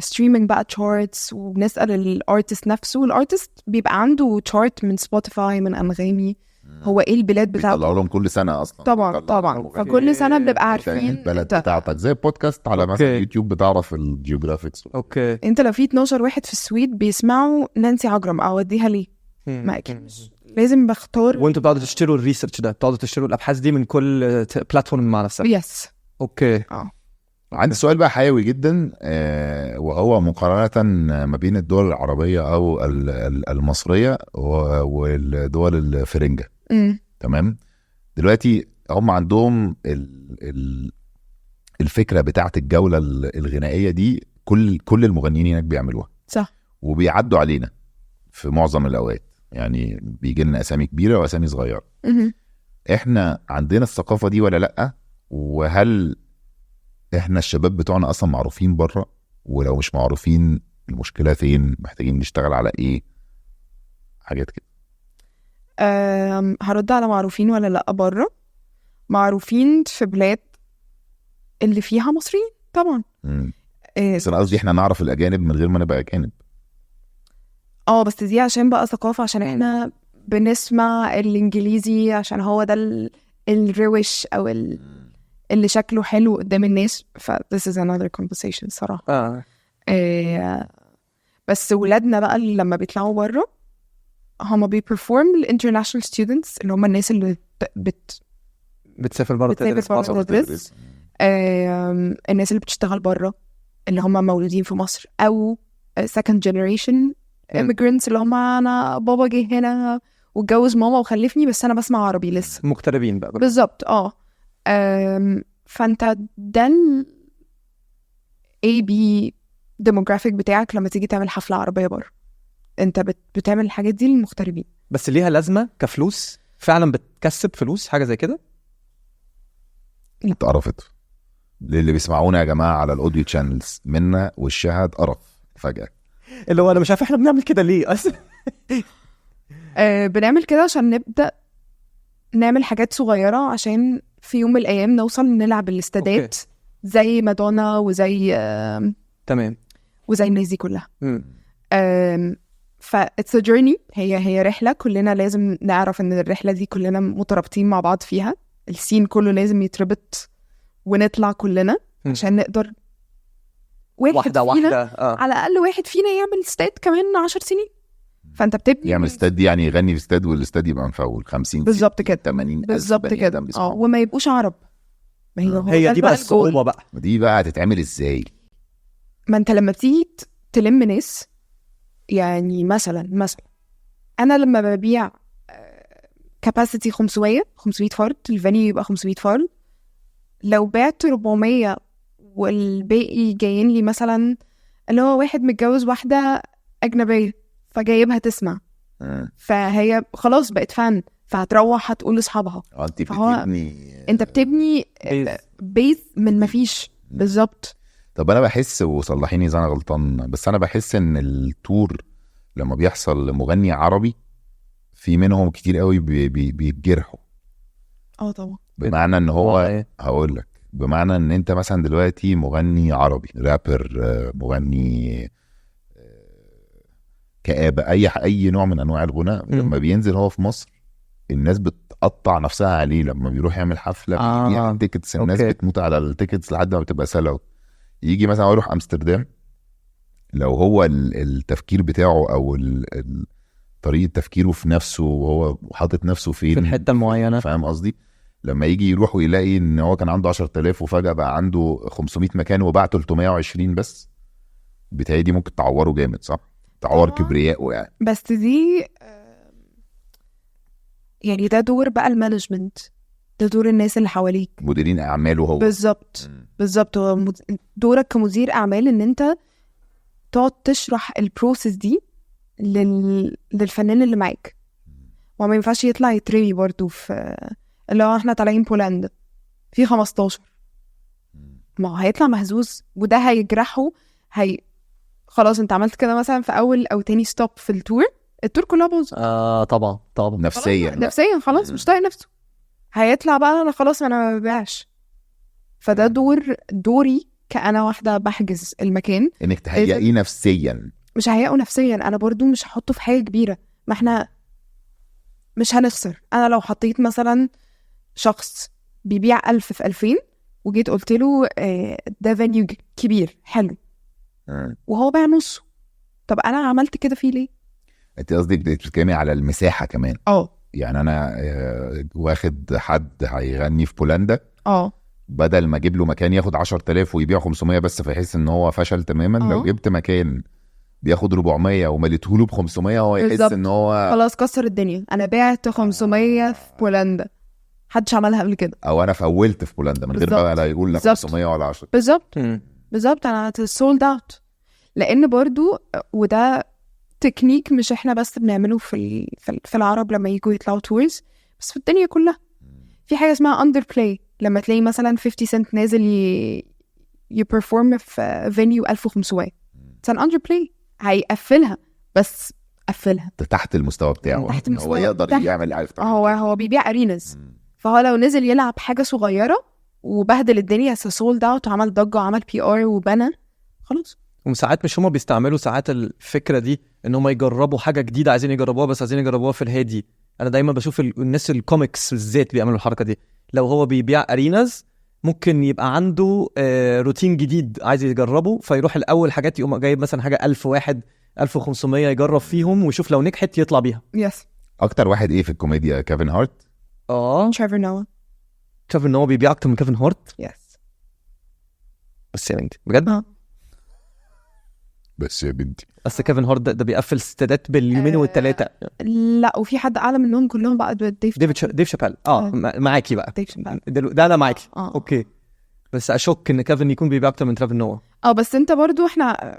ستريمينج بقى تشارتس، وبنسال الارتست نفسه. الارتست بيبقى عنده تشارت من سبوتيفاي من انغامي، هو ايه البلاد بتاعته. بيطلعوا لهم كل سنه اصلا. طبعا فكل سنه بنبقى عارفين البلد بتاعتك، زي بودكاست على مثلا يوتيوب بتعرف الجيوغرافيكس. اوكي انت لو في 12 واحد في السويد بيسمعوا نانسي عجرم اوديها ليه؟ ما اكيد لازم بختار. وانتوا بتقعدوا تشتروا الريسيرش ده، بتقعدوا تشتروا الابحاث دي من كل بلاتفورم مع نفسها؟ يس. اوكي. عندي سؤال بقى حيوي جدا، وهو مقارنة ما بين الدول العربية أو المصرية والدول الفرنجة. تمام. دلوقتي هم عندهم الفكرة بتاعت الجولة الغنائية دي، كل المغنيين هناك بيعملوها صح، وبيعدوا علينا في معظم الأوقات. يعني بيجي لنا أسامي كبيرة وأسامي صغيرة. احنا عندنا الثقافة دي ولا لأ؟ وهل احنا الشباب بتوعنا اصلا معروفين بره؟ ولو مش معروفين المشكله فين؟ محتاجين نشتغل على ايه؟ حاجات كده. هرد على معروفين ولا لا. بره معروفين في بلاد اللي فيها مصريين طبعا. بس انا قصدي احنا نعرف الاجانب من غير ما نبقى اجانب. بس دي عشان بقى ثقافه، عشان احنا بنسمع الانجليزي عشان هو ده الروش او اللي شكله حلو قدام الناس. this is another conversation صراحة. بس ولادنا بقى اللي لما بيطلعوا بره هما بيperform الانترناشنال students اللي هما الناس اللي بتسافر بره تدرس. الناس اللي بتشتغل بره اللي هما مولودين في مصر، او second generation immigrants اللي هما انا بابا جه هنا واتجوز ماما وخلفني بس انا بسمع عربي لسه. مغتربين بقى بالظبط. فانت ده ال AB demographic بتاعك لما تيجي تعمل حفلة عربية بره. انت بتعمل الحاجات دي للمغتربين. بس ليها لازمه كفلوس فعلا بتكسب فلوس حاجه زي كده؟ اتقرفت للي بيسمعونا يا جماعه على الاوديو تشانلز، منا وشها اتقرف فجاه، اللي هو انا مش عارف احنا بنعمل كده ليه اصلا. بنعمل كده عشان نبدا نعمل حاجات صغيره عشان في يوم من الايام نوصل نلعب الاستادات زي مادونا وزي تمام وزي الناس دي كلها. ف it's a journey، هي رحله كلنا لازم نعرف ان الرحله دي كلنا مترابطين مع بعض فيها، السين كله لازم يتربط ونطلع كلنا عشان نقدر واحده على الاقل واحد فينا يعمل استاد كمان 10 سنين. فانت بتبني يعمل استاد دي يعني يغني في استاد والاستاد يبقى مفول 50 بالظبط كده 80 بالظبط كده وما يبقوش عرب. ما هي دي بقى الصعوبه بقى. دي بقى هتتعمل ازاي؟ ما انت لما تيجي تلم ناس، يعني مثلا انا لما ببيع كاباسيتي 500 فرد، الفانيو يبقى 500 فرد، لو بعت 400 والباقي جايين لي مثلا اللي هو واحد متجوز واحدة أجنبية فجايبها تسمع، فهي خلاص بقت فان، فهتروح هتقول لأصحابها. انت بتبني بيث من مفيش. بالظبط. طب انا بحس، وصلحيني اذا انا غلطان، بس انا بحس ان التور لما بيحصل لمغني عربي في منهم كتير قوي بيتجرحوا. طبعا. بمعنى ان هو هقول لك، بمعنى ان انت مثلا دلوقتي مغني عربي، رابر، مغني كآبة، اي نوع من انواع الغناء، لما بينزل هو في مصر الناس بتقطع نفسها عليه. لما بيروح يعمل حفلة بيبيع تيكتس، الناس بتموت على التيكتس لحد ما بتبقى سلو. يجي مثلا يروح امستردام، لو هو التفكير بتاعه او طريقة تفكيره في نفسه وهو حاطط نفسه في الحتة المعينة، فاهم قصدي؟ لما يجي يروح ويلاقي ان هو كان عنده 10,000 وفجأة بقى عنده 500 مكان وباع 320 بس، بتاعي دي ممكن تعوره جامد، صح؟ تعور كبرياءه يعني. بس دي يعني ده دور بقى المانجمنت، ده دور الناس اللي حواليك، مديرين اعماله هو. بالظبط. دورك كمدير اعمال ان انت تقعد تشرح البروسيس دي للفنان اللي معاك، وما ينفعش يطلع يترمي برضو في اللي هو احنا طالعين بولندا في 15، ما هو هيطلع مهزوز وده هيجرحه. خلاص انت عملت كده مثلا في اول او تاني ستوب في التور كلها باظ. طبعا نفسيا خلاص مش طايق نفسه، هيطلع بقى انا خلاص انا ما ببيعش. فده دوري كأنا واحدة بحجز المكان، انك تهيئيه نفسيا. مش هيئه نفسيا، انا برضو مش هحطه في حاجة كبيرة، ما احنا مش هنخسر. انا لو حطيت مثلا شخص بيبيع 1000 في 2000 وجيت قلت له ده فانيو كبير حلو وهو باع نصه، طب انا عملت كده فيه ليه؟ انت قصدك بتتكلمي على المساحة كمان. يعني انا واخد حد هيغني في بولندا، بدل ما اجيب له مكان ياخد 10,000 ويبيع 500 بس فيحس ان هو فشل تماما. لو جبت مكان بياخد 400 ومليته له ب500 هو يحس بالزبط. ان هو خلاص كسر الدنيا، انا بعت 500 في بولندا، محدش عملها قبل كده، او انا فولت في بولندا من غير بقى لا يقول لا 500 ولا 10. بالظبط انا سولد اوت. لان برضو وده تكنيك مش احنا بس بنعمله في العرب لما يجوا يطلعوا تورز، بس في الدنيا كلها في حاجه اسمها اندر بلاي. لما تلاقي مثلا 50 سنت نازل يبرفورم في فينيو 1500، it's an under play، هيقفلها، بس قفلها تحت المستوى بتاعه، هو يقدر يعمل عارف هو بيبيع اريناز. فهو لو نزل يلعب حاجه صغيره وبهدل الدنيا سولد اوت وعمل ضجه وعمل PR وبنى، خلاص. وساعات مش هما بيستعملوا ساعات الفكره دي ان هما يجربوا حاجه جديده، عايزين يجربوها بس عايزين يجربوها في الهادي. انا دايما بشوف الناس الكوميكس بالذات بيعملوا الحركه دي. لو هو بيبيع اريناز ممكن يبقى عنده روتين جديد عايز يجربه، فيروح الاول حاجات يقوم جايب مثلا حاجه 1000 واحد 1500 يجرب فيهم ويشوف لو نجحت يطلع بيها. اكتر واحد ايه في الكوميديا؟ كيفن هارت. تريفر نوا بيبيع اكتر من كيفن هارت. بس يا بنتي بجد بس يا بنتي بس كيفن هارت ده بيقفل استادات باليومين والثلاثه. لا وفي حد اعلى منهم كلهم بقى، ديف شابيل. معاكي بقى ده انا معاكي. اوكي بس اشك ان كيفن يكون بيبيع اكتر من تريفر نوا. بس انت برضو احنا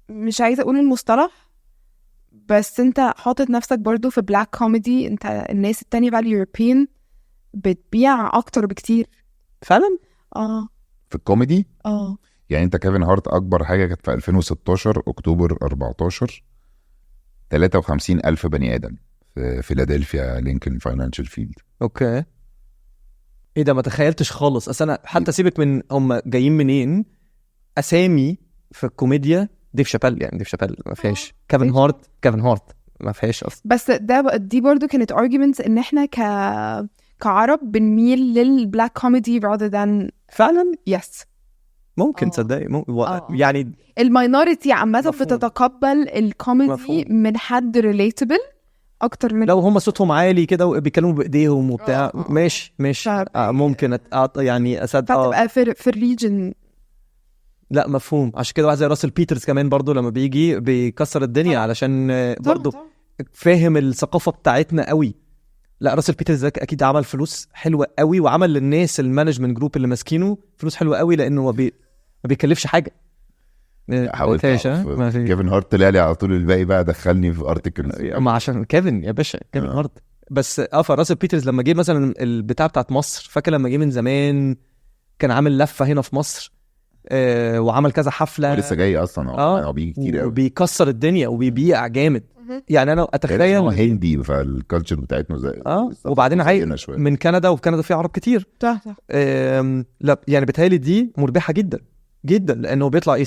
مش عايزه اقول المصطلح، بس انت حاطط نفسك برضو في بلاك كوميدي، انت الناس التانية بقى اليوروبيين بتبيع اكتر بكتير فعلا. في الكوميدي اه يعني انت كيفن هارت اكبر حاجه كانت في 2016 اكتوبر 14 53,000 بني ادم في فيلادلفيا لينكولن فاينانشال فيلد. اوكي ايه ده، ما تخيلتش خالص. اصل انا حتى سيبك من هم جايين منين، اسامي في الكوميديا ديف شابيل، يعني ديف شابيل ما فيهاش، كيفن هارت ما فيهاش اصلا. بس دي برضو كانت arguments ان احنا كعرب بنميل للبلاك كوميدي rather than فعلا yes ممكن تصدقي يعني الماينورتي عامة مفهوم. بتتقبل الكوميدي مفهوم. من حد relatable اكتر من لو هم صوتهم عالي كده وبيتكلموا بايديهم وبتاع ماشي ممكن يعني فتبقى في الريجن. لا مفهوم. عشان كده واحد زي راسل بيترز كمان برضو لما بيجي بيكسر الدنيا علشان برضو فاهم الثقافة بتاعتنا قوي. لا راسل بيترز ده اكيد عمل فلوس حلوة قوي، وعمل للناس المانجمنت جروب اللي ماسكينه فلوس حلوة قوي، لانه ما بيكلفش حاجة. حاولت كيفن هارت طلع لي على طول، الباقي بقى دخلني في ارتكلز ما عشان كيفن يا باشا كيفن هارت. بس فراسل بيترز لما جه مثلا البتاع بتاعت مصر، فاكر لما جه من زمان كان عامل لفة هنا في مصر وعمل كذا حفلة لسه جاي اصلا. هو بيجي كتير قوي وبيكسر الدنيا وبيبيع جامد. يعني انا اتخيل هو هندي، فالكالتشر بتاعتنا زي وبعدين من كندا، وفي كندا في عرب كتير صح. لا يعني بتهيألي دي مربحة جدا جدا، لانه بيطلع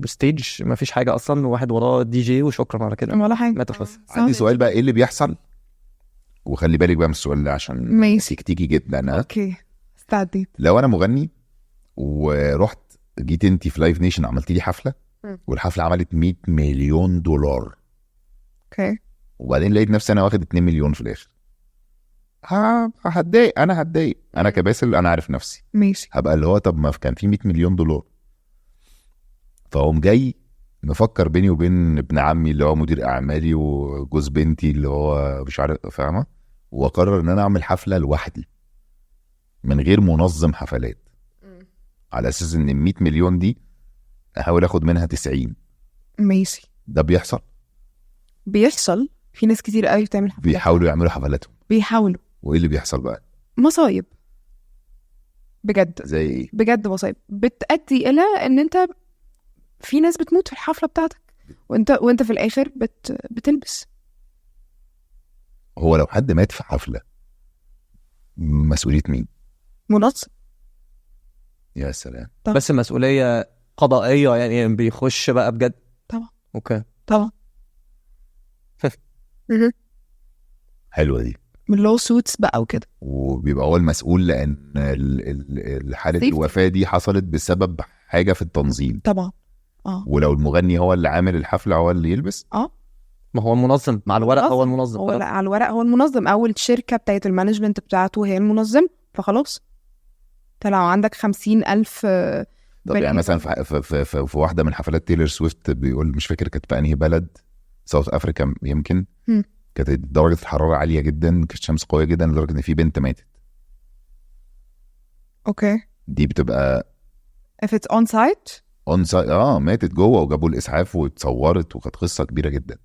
ستيج ما فيش حاجة اصلا، وواحد وراه دي جي وشكرا على كده ولا حاجة. ما تخلص. عندي سؤال بقى، ايه اللي بيحصل؟ وخلي بالك بقى من السؤال ده عشان تكتيكي جدا. اوكي استعديت. لو انا مغني ورحت جيت انتي في لايف نيشن عملت لي حفلة والحفلة عملت 100 مليون دولار، اوكي، وبعدين لقيت نفسي انا واخد 2 مليون في الاخر، هتضايق. انا كباسل انا عارف نفسي ماشي، هبقى اللي هو طب ما كان في 100 مليون دولار. فهم جاي نفكر بيني وبين ابن عمي اللي هو مدير اعمالي وجوز بنتي اللي هو مش عارف فاهمه، وقرر ان انا اعمل حفله لوحدي من غير منظم حفلات، على اساس ان ال 100 مليون دي احاول اخد منها 90. ماشي. ده بيحصل في ناس كتير قوي بتعمل حفلات، بيحاولوا يعملوا حفلاتهم. وايه اللي بيحصل بقى؟ مصايب بجد. زي ايه؟ بجد مصايب بتأدي الى ان انت في ناس بتموت في الحفله بتاعتك، وانت في الاخر بتلبس. هو لو حد مات في حفله مسؤوليه مين؟ منظم. يا سلام. طبعا. بس مسؤوليه قضائيه يعني بيخش بقى بجد. طبعا. اوكي طبعا. حلوه دي، من لو سوتس بقى وكده، وبيبقى هو المسؤول لان حاله الوفاه دي حصلت بسبب حاجه في التنظيم. طبعا. ولو المغني هو اللي عامل الحفله هو اللي يلبس. ما هو المنظم مع الورق، هو المنظم. هو على الورق هو المنظم، او الشركه بتاعت المانجمنت بتاعته هي المنظم، فخلاص. لو عندك 50,000 طب يعني مثلا في واحده من حفلات تايلور سويفت بيقول، مش فاكر كانت في انهي بلد، ساوث افريكا يمكن، كانت درجه الحراره عاليه جدا، كانت الشمس قويه جدا لدرجه ان في بنت ماتت. اوكي. دي بتبقى if it's on site ماتت جوه، وجابوا الاسعاف واتصورت، وكانت قصه كبيره جدا.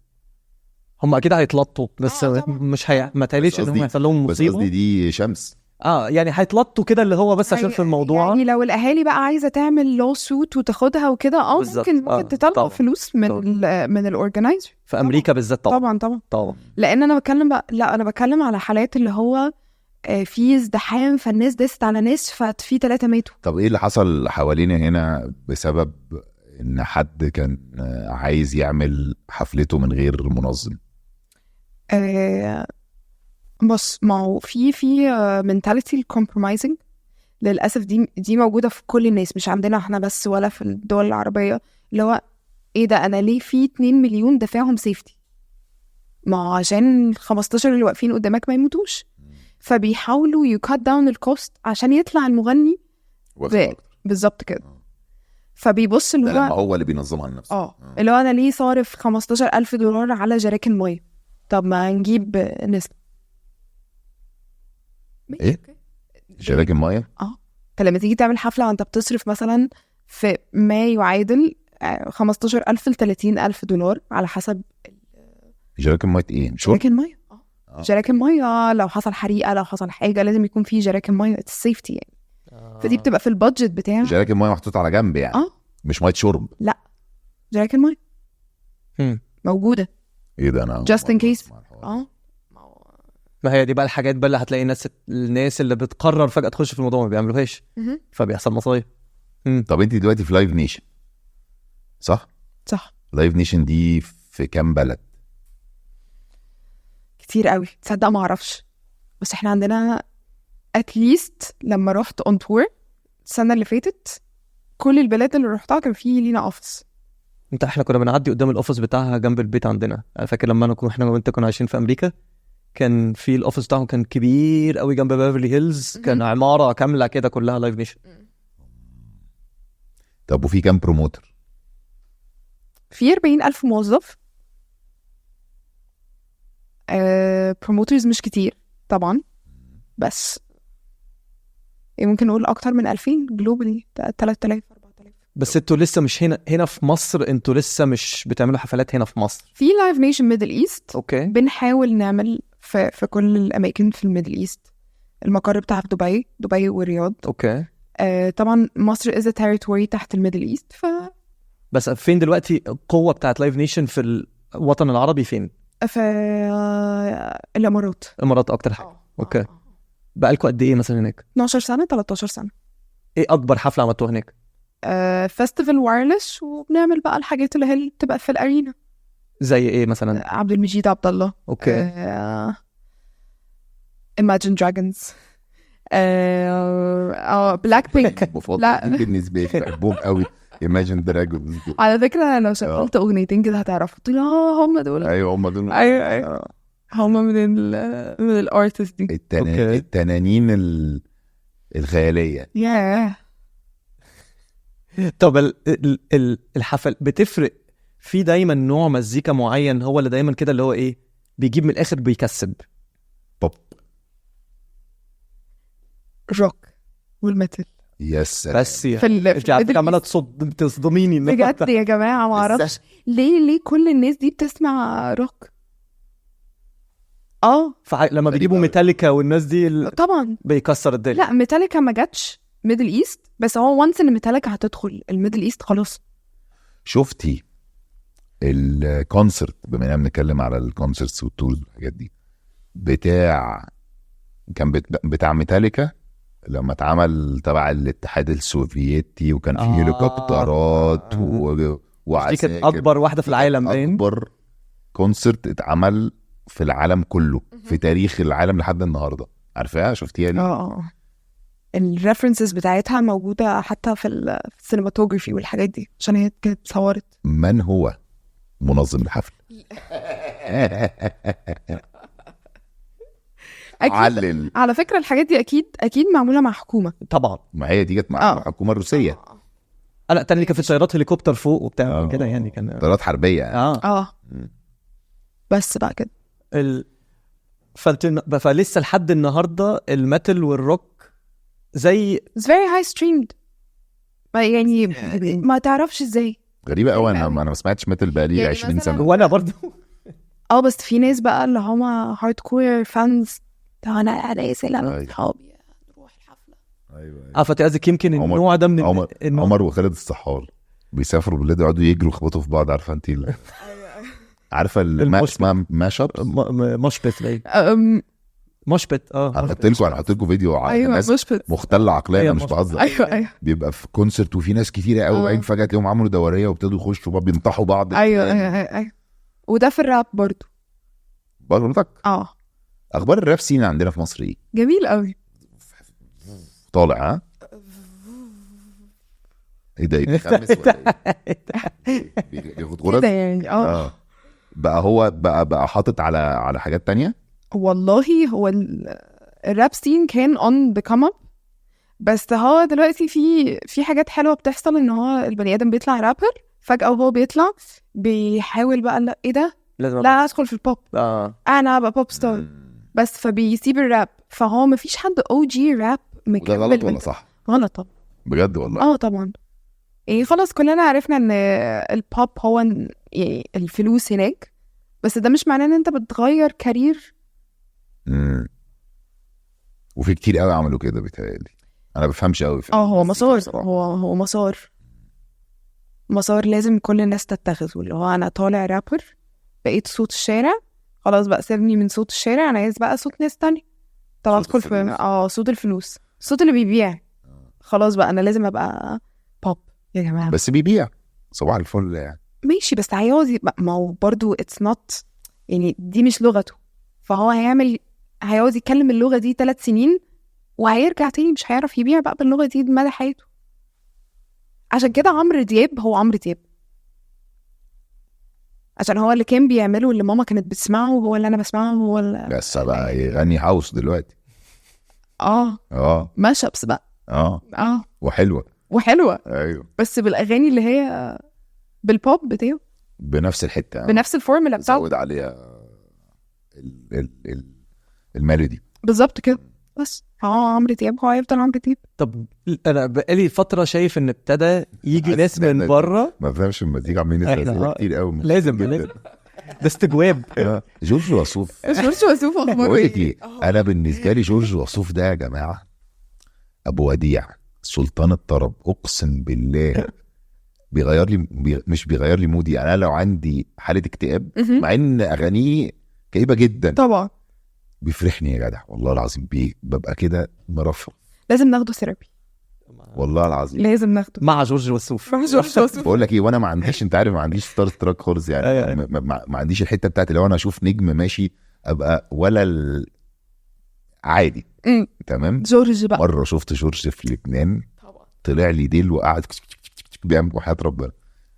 هم اكيد هيتلطوا، بس مش ما تقليش انهم يحصل لهم مصيبه. بس قصدي دي شمس يعني هيتلطوا كده اللي هو بس عشان في الموضوع. يعني لو الاهالي بقى عايزه تعمل لو سوت وتاخدها وكده ممكن تطلع فلوس من الاورجنايزر في امريكا بالذات. طبعا لان انا بتكلم بقى، انا بتكلم على حالات اللي هو في ازدحام، فالناس دست على ناس، ففي 3 ماتوا. طب ايه اللي حصل حوالينا هنا بسبب ان حد كان عايز يعمل حفلته من غير منظم؟ بص، ما هو في mentality compromising للأسف، دي موجودة في كل الناس، مش عندنا احنا بس ولا في الدول العربية، اللي هو ايه ده، انا ليه في 2 مليون دفعهم سيفتي؟ ما هو عشان 15 اللي واقفين قدامك ما يموتوش، فبيحاولوا يكات داون الكوست عشان يطلع المغني بالظبط كده. فبيبص اللي هو اللي بينظمها لنفسه. اللي هو انا ليه صارف $15,000 على جراكن ميه؟ طب ما نجيب نسبة. ايه جراكن ميه؟ فلما تيجي تعمل حفلة وانت بتصرف مثلا في ما يعادل $15,000 ل $30,000 على حسب جراكن ميه ايه؟ جراكن ميه. جراكن ميه لو حصل حريقه، لو حصل حاجه لازم يكون في جراكن ميه السيفتي يعني. فدي بتبقى في البادجت بتاع جراكن ميه محطوط على جنب يعني. مش ميه شرب. لا جراكن ميه موجوده. ايه ده؟ انا just in case. ما هي دي بقى الحاجات بقى اللي هتلاقي الناس اللي بتقرر فجأة تخش في الموضوع ما بيعملوهاش فبيحصل مصايب. طب انت دلوقتي في لايف نيشن صح؟ لايف نيشن دي في كام بلد؟ كتير قوي تصدق ما اعرفش، بس احنا عندنا اتليست لما رحت اون تور السنه اللي فاتت كل البلاد اللي رحتها كان فيه لينا اوفيس. احنا كنا بنعدي قدام الاوفيس بتاعها جنب البيت عندنا. انا فاكر لما احنا وانت كنا عايشين في امريكا كان في الاوفيس بتاعهم كان كبير قوي جنب بيفرلي هيلز، كان عماره كامله كده كلها لايف نيشن. طب وفي كام بروموتر؟ في 40,000 موظف. بروموترز مش كتير طبعا، بس ممكن نقول اكتر من 2000 جلوبالي، 3000 4000. بس انتوا لسه مش هنا في مصر؟ انتوا لسه مش بتعملوا حفلات هنا في مصر؟ في لايف نيشن ميدل ايست. اوكي. بنحاول نعمل في كل الاماكن في الميدل ايست. المقر بتاع في دبي والرياض. اوكي. طبعا مصر is a territory تحت الميدل ايست. بس فين دلوقتي القوه بتاعت لايف نيشن في الوطن العربي؟ فين؟ في الامارات اكتر حاجه. اوكي. بقالكم قد ايه مثلا هناك؟ 12 سنه 13 سنه. ايه اكبر حفله عملتوها هناك؟ فيستيفال وايرلس، وبنعمل بقى الحاجات اللي هي بتبقى في الارينا. زي ايه مثلا؟ عبد المجيد عبد الله. اوكي. Imagine Dragons. بلاك بينك. لا بالنسبه لي بحبهم قوي Imagine Dragons. على فكره لو شغلت اغنيتين كده هتعرفوا. قلت هم دول. ايوه هم دول. ايوه هم من الارتست دي. التنانين الخياليه. طب الحفل بتفرق في دايما نوع مزيكا معين هو اللي دايما كده اللي هو ايه بيجيب من الاخر بيكسب؟ بوب، روك والميتال. يس. بس انت عماله تصدميني بجد يا جماعه. ما اعرفش ليه كل الناس دي بتسمع روك. لما بيجيبوا ميتاليكا والناس دي طبعا بيكسر الدنيا. لا ميتاليكا ما جاتش ميدل ايست، بس هو وانس ان ميتاليكا هتدخل الميدل ايست خلاص. شفتي الكونسرت بما اننا بنتكلم على الكونسرتس والتورز والحاجات دي كان بتاع ميتاليكا لما اتعمل تبع الاتحاد السوفيتي وكان فيه هليكوبترات دي كانت اكبر واحده في العالم. اكبر كونسرت اتعمل في العالم كله في تاريخ العالم لحد النهارده. عارفاها؟ شفتيها دي؟ الريفرنسز بتاعتها موجوده حتى في السينماتوجرافي والحاجات دي عشان هي كانت اتصورت. من هو منظم الحفل؟ أكيد. على فكره الحاجات دي اكيد معموله مع حكومه طبعا. ما هي دي جت مع الحكومه الروسيه. لا تاني كان في طيارات هليكوبتر فوق وبتاع كده يعني كان طيارات حربيه يعني. بس بقى كده فلسه لحد النهارده الميتال والروك زي it's very high streamed. يعني ما تعرفش ازاي. غريبه قوي. انا ما سمعتش ميتال بقالي 20 سنه. وانا برضو بس في ناس بقى اللي هم هارد كور فانز. انا اصحابي نروح الحفله. ايوه فتي قصدك يمكن النوع ده من عمر وخالد الصحار بيسافروا بالليل يقعدوا يجروا يخبطوا في بعض. عارفه انت عارفه اسمها ماشب مشبت مشبت هحط لكم فيديو على ناس مختلة عقليا. مش بهزر. ايوه بيبقى في كونسرت وفي ناس كتيره قوي وبعدين فجاه تلاقيهم عملوا دوريه وابتدوا يخشوا بقى بينطحوا بعض. ايوه وده في الراب برضو. اخبار الراب سين عندنا في مصر ايه؟ جميل قوي. طالع ايه ده؟ يتخمس ولا ايه؟ بياخد غرز يعني. بقى حاطط على حاجات تانية. والله هو الراب سين كان on the come up، بس هو دلوقتي في حاجات حلوة بتحصل. ان هو البني ادم بيطلع رابر فجأة وهو بيطلع بيحاول بقى ايه ده لا ادخل في البوب. انا ابقى بوب ستار بس فبيسيب الراب. فهو مفيش حد OG راب مكمل. غلط ولا صح؟ غلط طبعا بجد والله. طبعا. خلاص كلنا عرفنا ان البوب هو يعني الفلوس هناك، بس ده مش معناه ان انت بتغير كارير. وفي كتير قوي عملوا كده بيتهيألي، انا بفهمش قوي. هو مسار، هو مسار لازم كل الناس تتخذه، اللي هو انا طالع رابر بقيت صوت الشارع، خلاص بقى سيبني من صوت الشارع، انا عايز بقى صوت ناس تانية. طبعا ادخل في صوت الفلوس، الصوت اللي بيبيع. خلاص بقى انا لازم ابقى بوب يا جماعه. بس بيبيع صباح الفل يعني. ماشي بس عايز، ما هو برضه اتس نوت، يعني دي مش لغته، فهو هيقعد يتكلم اللغه دي 3 سنين وهيرجع تاني مش هيعرف يبيع بقى باللغه دي مدى حياته. عشان كده عمرو دياب هو عمرو دياب، عشان هو اللي كان بيعمله، اللي ماما كانت بتسمعه هو اللي انا بسمعه، هو اللي بس بقى يغني هاوس دلوقتي. ماشي ابس بقى. وحلوه. ايوه بس بالاغاني اللي هي بالبوب بتاعه، بنفس الحته، بنفس الفورمولا بتاعته، زود عليها الميلودي بالظبط كده. بس عمرو دياب هو هيفضل عمرو دياب. طب انا بقالي فتره شايف ان ابتدى يجي ناس من بره ما فهمش المزيكا، عاملين ناس كتير قوي. لازم ده استجواب. جورج وسوف اخباره ايه؟ انا بالنسبه لي جورج وسوف ده يا جماعه ابو وديع، سلطان الطرب، اقسم بالله بيغير لي مش بيغير لي مودي. انا لو عندي حاله اكتئاب مع ان اغانيه كئيبه جدا طبعا بيفرحني يا جدع والله العظيم، ببقى كده مرفق. لازم ناخده ثيرابي والله العظيم، لازم ناخده مع جورج وسوف. بقول لك ايه، وانا ما عنديش، انت عارف ما عنديش ستار تراك خالص يعني. ما عنديش الحته بتاعت لو انا اشوف نجم ماشي ابقى ولا عادي. تمام. جورج بقى مره شفت جورج في لبنان طلع لي ديل وقعد بيعمل وحياة ربنا،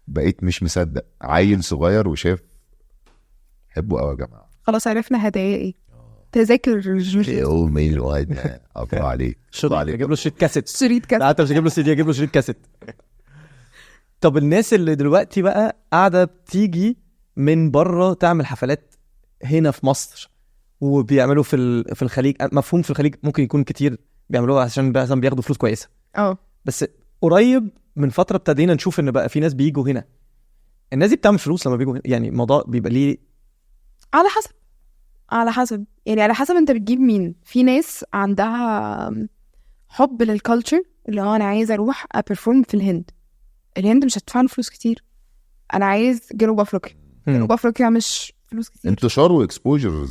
بقيت مش مصدق، عيل صغير وشاف. حبه قوي يا جماعه. خلاص عرفنا هدايا ايه، تذاكر جورج. اول ميل وايد اقرا عليه، اجيب له شريط كاسيت. لا انت مش هجيب له سي دي، اجيب له شريط كاسيت. طب الناس اللي دلوقتي بقى قاعده بتيجي من بره تعمل حفلات هنا في مصر وبيعملوا في الخليج، مفهوم في الخليج ممكن يكون كتير بيعملوها عشان مثلا بياخدوا فلوس كويسه. بس قريب من فتره ابتدينا نشوف ان بقى في ناس بيجوا هنا. الناس دي بتعمل فلوس لما بيجوا هنا؟ يعني الموضوع بيبقى ليه على حسب يعني على حسب انت بتجيب مين. في ناس عندها حب للكالتشر، اللي هو انا عايز اروح ابرفورم في الهند مش هتدفع فلوس كتير، انا عايز جنوب افريقيا مش فلوس كتير. انتشار واكسبوجر،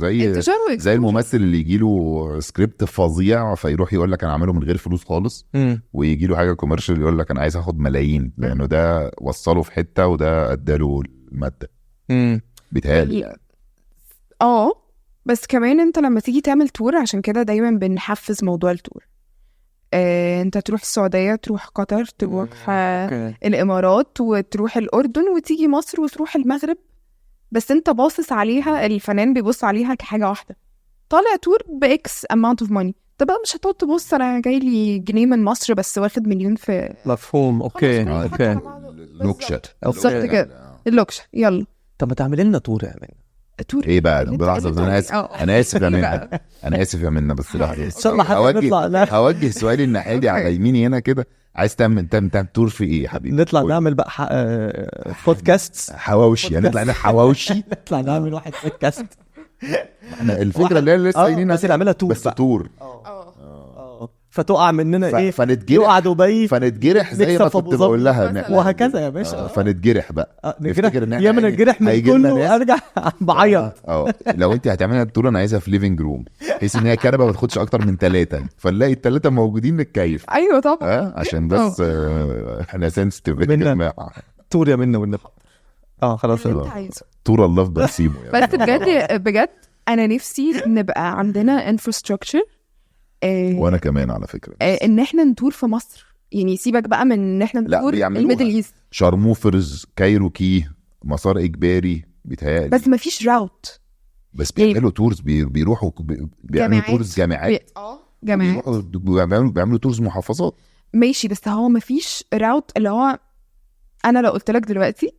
زي الممثل اللي يجيله سكريبت فظيع فيروح يقول لك انا اعمله من غير فلوس خالص، ويجيله حاجه كوميرشال يقول لك انا عايز اخد ملايين، لانه ده وصله في حته وده اداله الماده. بيتهيألي يعني. بس كمان انت لما تيجي تعمل تور، عشان كده دايما بنحفز موضوع التور. انت تروح السعودية، تروح قطر، تروح الامارات، وتروح الاردن، وتيجي مصر، وتروح المغرب. بس انت باصص عليها، الفنان بيبص عليها كحاجة واحدة، طالع تور باكس amount of money. طب بقى مش هتقعد تبص انا جاي لي جنيه من مصر بس واخد مليون في مفهوم. اوكي لوكشة بالظبط كده، اللوكشة. يلا طب ما تعمل لنا تور يا مان. تور ايه بقى؟ بلحظه، انا اسف يا منى بس هوجه سؤالي الناحية على يميني هنا كده. عايز تعمل تور في ايه يا حبيبي؟ نطلع نعمل بقى بودكاست حواوشي يعني، نطلع حواوشي نطلع نعمل واحد بودكاست. احنا الفكره اللي لسه قايلينها بس نعملها تور بس تور فتقع مننا ايه، فنتجرح دبي فنتجرح زي ما كنت بقول لها وهكذا يا باشا. فنتجرح بقى يا من الجرح من كله ارجع بعيط. لو انت هتعملها التور انا عايزها في ليفنج روم، بحيث ان هي كنبه ما تاخدش اكتر من 3، فنلاقي ال3 موجودين نتكيف. ايوه طبعا عشان بس احنا سنسيتيف يا جماعه. تور يا منى والنبي. خلاص تور الله في برسيمه بس بجد انا نفسي نبقى عندنا انفراستراكشر. وانا كمان على فكره ان احنا نتور في مصر، يعني سيبك بقى من ان احنا نتور الميدل ايست، شارموفرز، كايروكي، مسار اجباري بيتهيألي. بس ما فيش راوت. بس بيعملوا تورز، بيروحوا بيعملوا تورز جامعات بيعملوا تورز محافظات. ماشي، بس هو ما فيش راوت. اللي هو انا لو قلت لك دلوقتي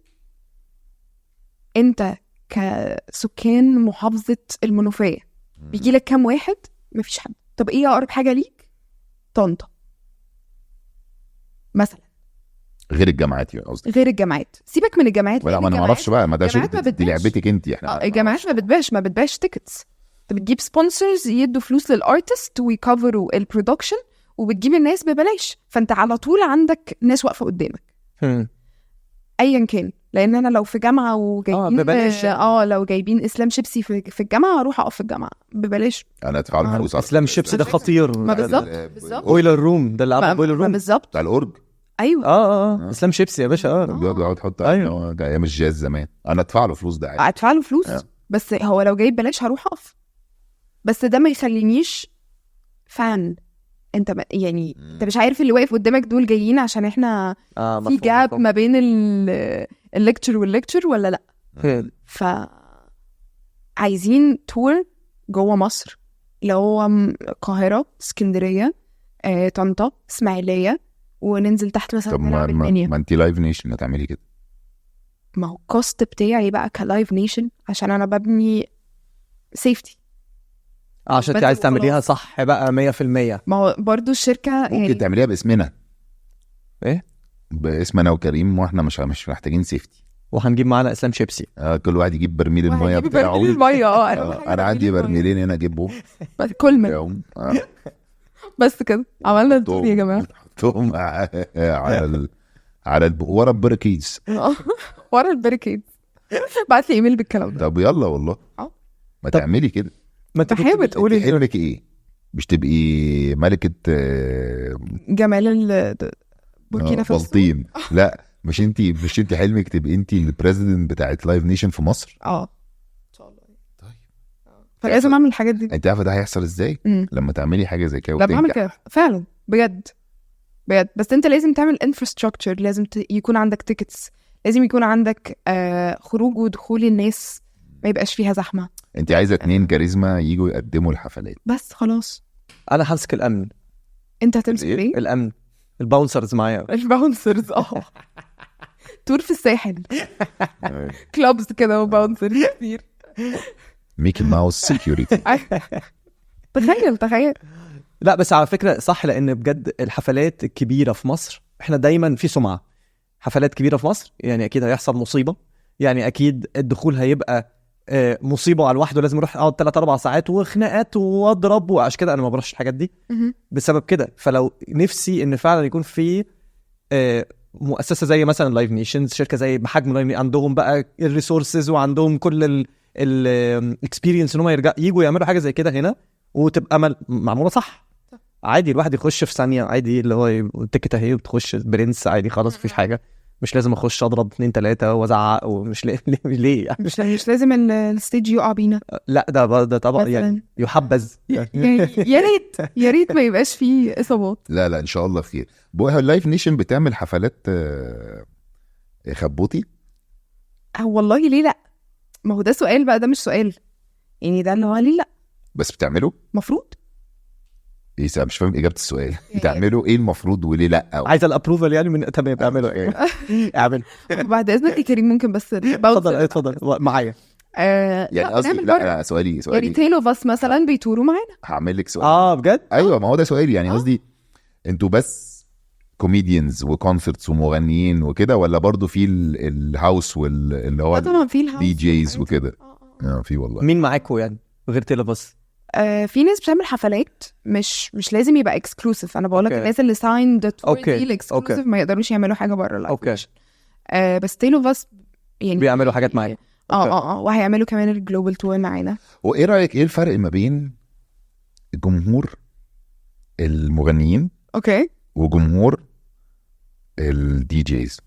انت كسكان محافظة المنوفية بيجي لك كام واحد؟ ما فيش حد. طب ايه اقرب حاجة ليك؟ طنطا مثلا. غير الجامعات يعني قصدي. غير الجامعات، سيبك من الجامعات. لا ما انا ما اعرفش بقى، ما ده شغل دي لعبتك انت. احنا الجامعات ما بتبيعش تيكتس. انت بتجيب سبونسرز يدوا فلوس للارتست ويكفروا البرودكشن، وبتجيب الناس ببلاش، فانت على طول عندك ناس واقفه قدامك ايا كان. لان انا لو في جامعه وجايبين ببلاش لو جايبين اسلام شيبسي في الجامعه اروح اقف في الجامعه ببلاش. انا ادفع له فلوس. اسلام شيبسي ده خطير. ما بالظبط اويلر روم ده اللي عامل اويلر روم بالظبط بتاع الاورج. ايوه اسلام شيبسي يا باشا. بيقعد يحط أيوة. ايام الجاز زمان. انا ادفع له فلوس، ده عادي ادفع له فلوس. بس هو لو جايب بلاش هروح اقف، بس ده ما يخلينيش فان. انت يعني انت مش عارف اللي واقف قدامك دول جايين عشان احنا في جاب ما بين الليكتشر والليكتشر ولا لا. ف عايزين تور جوه مصر، اللي هو القاهرة، اسكندرية، طنطا، اسماعيلية، وننزل تحت مثلا نلعب المنيا. ما انت لايف نيشن هتعملي كده. ما هو الكوست بتاعي بقى كلايف نيشن عشان انا ببني سيفتي. عشان انت عايز تعمليها صح بقى 100%. ما هو برضو الشركة ممكن يعني تعمليها باسمنا. ايه باسمنا وكريم، واحنا مش محتاجين سيفتي، وهنجيب معانا اسلام شيبسي. كل واحد يجيب برميل الميه بتاعه. برميل الميه. انا عندي برميلين هنا اجيبهم كل من بس كده عملنا الدور يا جماعه. حطهم على ورا البركيز. ورا البركيز. بعت لي ايميل بالكلام ده. طب يلا والله ما تعملي كده. ما انت بحاول تقولي حلمك ايه؟ مش تبقي ملكه جمال بوركينا فاسو؟ فلسطين. لا مش انت حلمك تبقي انت البريزيدنت بتاعت لايف نيشن في مصر؟ ان شاء الله. طيب فلازم اعمل الحاجات دي. انت عارفه ده هيحصل ازاي؟ لما تعملي حاجه زي كده. لما بعمل كده فعلا بجد. بس انت لازم تعمل انفراستراكشر، لازم يكون عندك تيكتس، لازم يكون عندك خروج ودخول الناس ما يبقاش فيها زحمه. انت عايزه 2 كاريزما يجوا يقدموا الحفلات بس خلاص. انا همسك الامن. انت هتمسك ايه؟ الامن، الباونسرز معايا. الباونسرز تور في الساحل كلابز كده وباونسرز كتير. ميكي ماوس سيكيورتي. تخيل. لا بس على فكرة صح، لأن بجد الحفلات الكبيرة في مصر احنا دايما في سمعة. حفلات كبيرة في مصر يعني أكيد هيحصل مصيبة، يعني أكيد الدخول هيبقى مصيبة على الواحد، ولازم يروح اقعد 3-4 ساعات وخناقات واضرب، وعشان كده أنا ما بروحش الحاجات دي بسبب كده. فلو نفسي إن فعلا يكون في مؤسسة زي مثلا لايف نيشنز، شركة زي بحجم لايف، عندهم بقى الريسورسز وعندهم كل الاكسبيرينس ان هم يجوا يعملوا حاجة زي كده هنا، وتبقى معمولة صح. عادي الواحد يخش في ثانية عادي، اللي هو التيكت اهي وتخش برنس عادي خلاص مفيش حاجة. مش لازم اخش اضرب 2-3 وازعق، ومش ليه يعني. مش لازم الستيج يقع بينا. لا ده طبعا يعني يحبذ يعني يا ريت ما يبقاش فيه اصابات. لا ان شاء الله خير. بوها اللايف نيشن بتعمل حفلات خبوطي؟ والله ليه لا؟ ما هو ده سؤال بقى، ده مش سؤال يعني، ده اللي هو ليه لا بس بتعملوا مفروض. ايه مش فاهم اجابه السؤال. بتعملوا ايه المفروض وليه لا؟ عايز الابروفال يعني من تمام اعملوا ايه. اعمل بعد اذنك يا كريم ممكن بس اتفضل معايا. يعني قصدي لا سؤالي ريتيلو بس مثلا بيتوروا معانا. هعمل لك سؤال. بجد ايوه ما هو ده سؤالي يعني. قصدي انتوا بس كوميديانز وكونسرتس ومغنيين وكده، ولا برضو في الهاوس واللي هو طبعا في الهاوس دي جيز وكده؟ في والله. مين معاكم يعني غير تيلا بس؟ في ناس بتعمل حفلات مش لازم يبقى اكسكلوسيف. انا بقولك الناس اللي سايند اكسكلوسيف ما يقدروش يعملوا حاجه بره. اوكي بس تيلو بس يعني بيعملوا حاجات معايا. وهيعملوا كمان الجلوبال تور معانا. وايه رايك ايه الفرق ما بين جمهور المغنيين وجمهور الدي جيز؟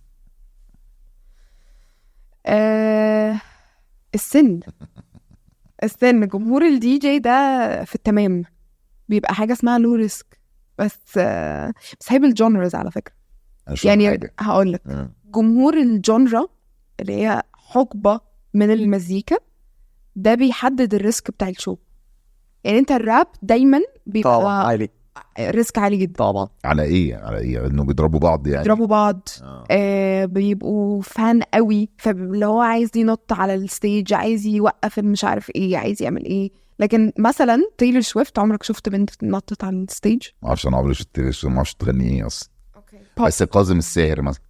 السن جمهور الدي جي ده في التمام بيبقى حاجه اسمها لو ريسك، بس هي بالجونرز على فكره. يعني هقول لك جمهور الجونرا اللي هي حقبه من المزيكا ده بيحدد الريسك بتاع الشو. يعني انت الراب دايما بيبقى طبعا عالي، ريسك عالي جدا. طبعا على ايه انه بيضربوا بعض يعني. بيضربوا بعض. بيبقوا فان قوي، فاللي هو عايز ينط على الستيج، عايز يوقف مش عارف ايه، عايز يعمل ايه. لكن مثلا تايلور سويفت عمرك شفت بنت نطت على الستيج؟ عشان عمري ما عرفش تغني ايه اصلا. بس كاظم الساهر مثلا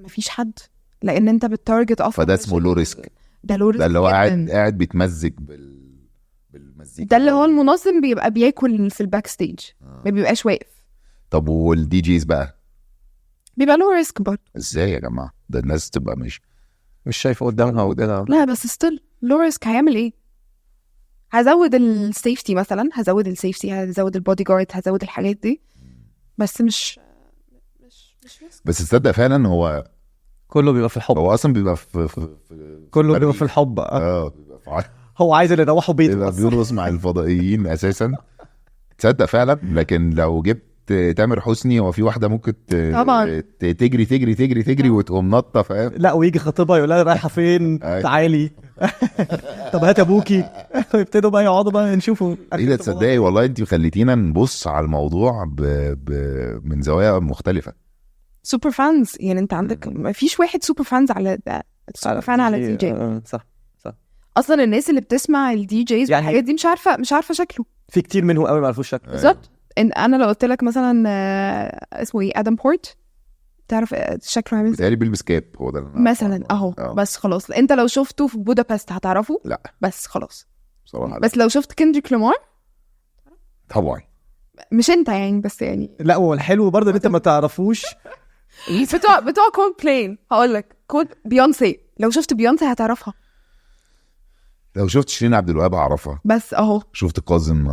مفيش حد، لان انت بتارجت اصلا. فده اسمه لو ريسك. ده لو ريسك، ده اللي هو جداً. قاعد بيتمزج بالمزيكا. ده اللي هو المنظم بيبقى بياكل في الباك ستيج، ما بيبقاش واقف. طب والدي جيز بقى بيبقى لو ريسك برضه. ازاي يا جماعه؟ ده الناس تبقى مش شايفه قدامها وكده. لا بس ستيل لو ريسك. هيعمل ايه؟ هزود السيفتي مثلا، هزود البودي جارد، هزود الحاجات دي، بس مش ريسك. بس تصدق فعلا هو كله بيبقى في الحب. هو اصلا بيبقى في كله بيبقى في الحب. بيبقى هو عايز اللي يروحوا بيته بيبقى بيرقص مع الفضائيين اساسا. تصدق فعلا. لكن لو جبت تامر حسني، هو في واحده ممكن طبعا تجري وتقوم نطه، فاهم؟ لا ويجي خطيبها يقول لها رايحه فين؟ تعالي. طب هات ابوكي. يبتدوا بقى يقعدوا بقى نشوفوا. ايه ده؟ تصدقي والله انت خليتينا نبص على الموضوع من زوايا مختلفه. سوبر فانز يعني. انت عندك ما فيش واحد سوبر فانز على سوبر فان على دي جي. صح. اصلا الناس اللي بتسمع الدي جيز يعني والحاجات دي مش عارفه شكله. في كتير منهم قوي ما عرفوش شكله. بالظبط. انا لو قلت لك مثلا اسمه ايه، ادم بورت، تعرف شكله عامل ازاي؟ بيتهيألي بيلبس كاب، هو ده مثلا اهو. بس خلاص، انت لو شفته في بودابست هتعرفه. لا بس خلاص بصراحه. بس لو شفت كندريك لامار طبعا مش انت يعني، بس يعني لا والحلو برضه ان انت ما تعرفوش. بتوع كول بلاين. هقول لك بيونسي، لو شفت بيونسي هتعرفها. لو شفت شيرين عبد الوهاب هعرفها. بس اهو شفت كاظم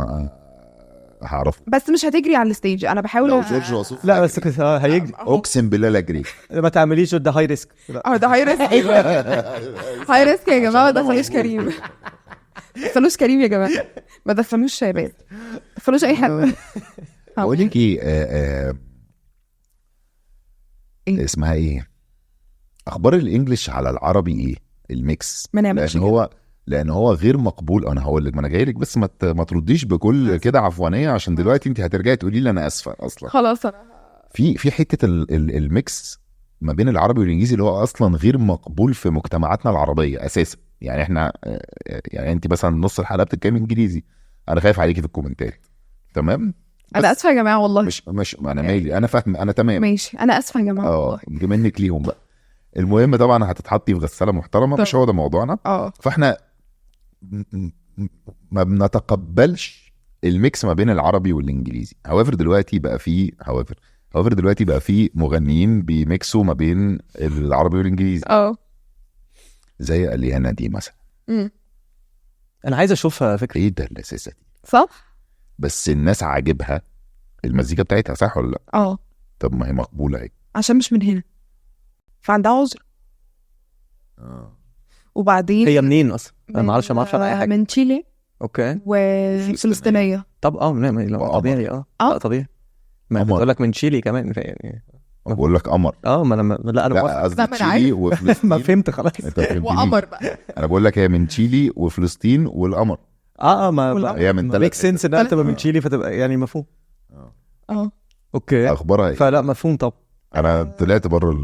هعرفه. بس مش هتجري على الستيج. انا بحاول لو جورج وسوف لا بس كده هيجري. اقسم بالله لا اجري. ما تعمليش ده هاي ريسك. ده هاي ريسك. هاي ريسك يا جماعه. ما دخلوش كريم. ما دخلوش كريم يا جماعه. ما دخلوش شباب، ما دخلوش اي حد. بقول لك ايه، اسمها ايه، اخبار الانجليش على العربي ايه؟ الميكس. ما نعملش لان هو غير مقبول. انا هقول لك، ما انا جاي لك، بس ما ترديش بكل كده عفوانيه، عشان دلوقتي انت هترجعي تقولي لي انا اسفه. اصلا خلاص انا في حته الميكس ما بين العربي والانجليزي اللي هو اصلا غير مقبول في مجتمعاتنا العربيه اساسا. يعني احنا يعني انت مثلا نص الحلقه بتتكلم انجليزي، انا خايف عليكي في الكومنتات. تمام. انا اسفه يا جماعه والله. مش انا مالي، انا فاهم، انا تمام ماشي. انا اسفه يا جماعه والله. منك ليهم بقى. المهم طبعا هتتحطي في غساله محترمه، مش هو ده موضوعنا. فاحنا ما بنتقبلش الميكس ما بين العربي والانجليزي. however دلوقتي بقى في مغنيين بيميكسوا ما بين العربي والانجليزي. زي اليانا دي مثلا. انا عايز اشوفها. فكره ايه ده الاساسه دي؟ صح. بس الناس عاجبها المزيكا بتاعتها، صح ولا لا؟ طب ما هي مقبوله ايه؟ عشان مش من هنا، فعندها عذر. وبعدين هي منين اصلا؟ انا ما اعرفش اي حاجه. من تشيلي. اوكي. وفلسطينيه. طب طبيعي. طبيعي. ما بقول لك من تشيلي كمان يعني. بقول لك قمر. ما انا لا انا قصدي تشيلي وفلسطين. ما فهمت خلاص. وقمر بقى. انا بقول لك هي من تشيلي وفلسطين والقمر. ما هي من ميك سنس انها تبقى من تشيلي، فتبقى يعني مفهوم. اوكي. اخبارها ايه؟ فلا مفهوم. طب انا طلعت بره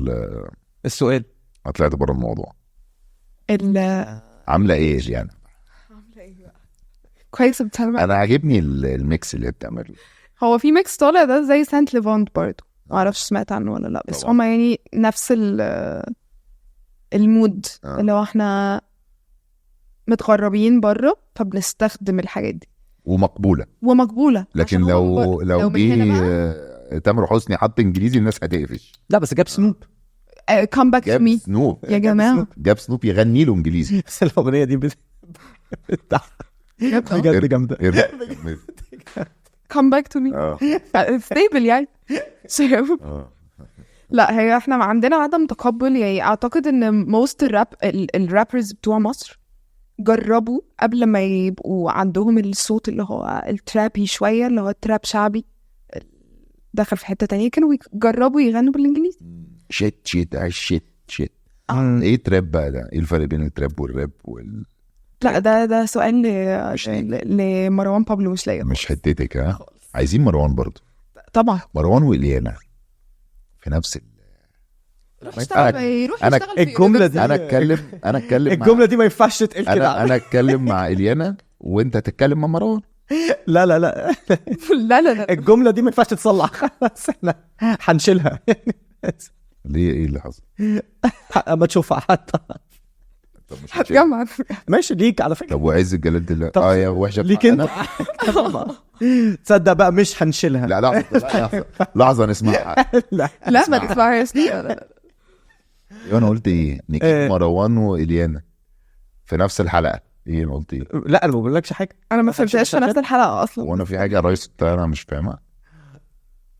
السؤال. طلعت بره الموضوع. عامله ايه يعني؟ كويس. بتعمل انا عاجبني الميكس اللي بتعمله. هو في ميكس طالع ده زي سانت ليفانت برضو، ما اعرفش سمعت عنه ولا لا، بس هما يعني نفس المود اللي هو احنا متغربين بره فبنستخدم الحاجات دي ومقبوله. لكن لو جه تامر حسني حط انجليزي الناس هتقفش. لا بس جاب سنوب. كام باك تو مي يا جماعه. جاب سنوب يغني له انجليزي. الاغنيه دي بجد جامده. come back to me. stable يعني. لا هي احنا عندنا عدم تقبل يعني. اعتقد ان most الرابرز بتوع مصر جربوا قبل ما يبقوا عندهم الصوت اللي هو الترابي شوية، اللي هو التراب شعبي دخل في حتة تانية، كانوا يجربوا يغنوا بالانجليزي. شيت ايه تراب بقى ده؟ ايه الفرق بين التراب والراب لا ده سؤال لمروان بابلو، مش ليا. مش حتتك. عايزين مروان برضو. طبعا مروان واليانا في نفس انا الجمله دي انا اتكلم الجمله دي ما ينفعش تتقال كده. انا اتكلم مع اليانا وانت تتكلم مع مروان. لا الجمله دي ما ينفعش تتصلح. بس احنا هنشيلها. ليه ايه اللي حصل؟ اما تشوفها حتى طب مش هتجمع ماشي ليك على فكره. طب وعز الجلال دلوقتي طب يا وحشه ليك انت. تصدق بقى مش هنشيلها. لا لحظه نسمعها. لا ما تسمعهاش. انا قلت ايه؟ نيكي مروان واليانا في نفس الحلقه. ايه انا قلت ايه؟ لا انا ما بقولكش حاجه. انا ما فهمتهاش في نفس الحلقه اصلا. وانا في حاجه يا ريس انا مش فاهمها.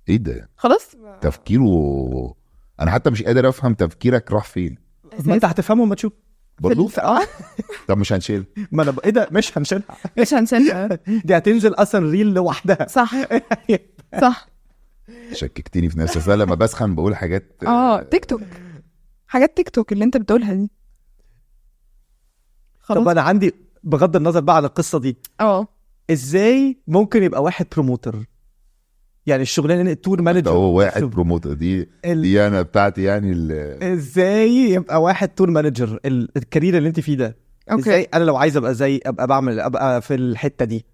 ايه ده خلاص تفكيره؟ انا حتى مش قادر افهم تفكيرك راح فين. ما انت هتفهمه ما تشوف برضو. طب مش هنشيل. ما انا ايه ده مش هنشيلها. مش هنشيلها. دي هتنزل اصلا ريل لوحدها. صح صح. شككتني في نفسي. أنا لما بسخن بقول حاجات تيك توك، حاجات تيك توك اللي انت بتقولها دي. خلاص. طب انا عندي بغض النظر بقى عن القصه دي، ازاي ممكن يبقى واحد بروموتر؟ يعني الشغلانه التور مانجر هو واحد بروموتر دي انا بتاعتي يعني ازاي يبقى واحد تور مانجر الكارير اللي انت فيه ده؟ ازاي انا لو عايز ابقى زي ابقى في الحته دي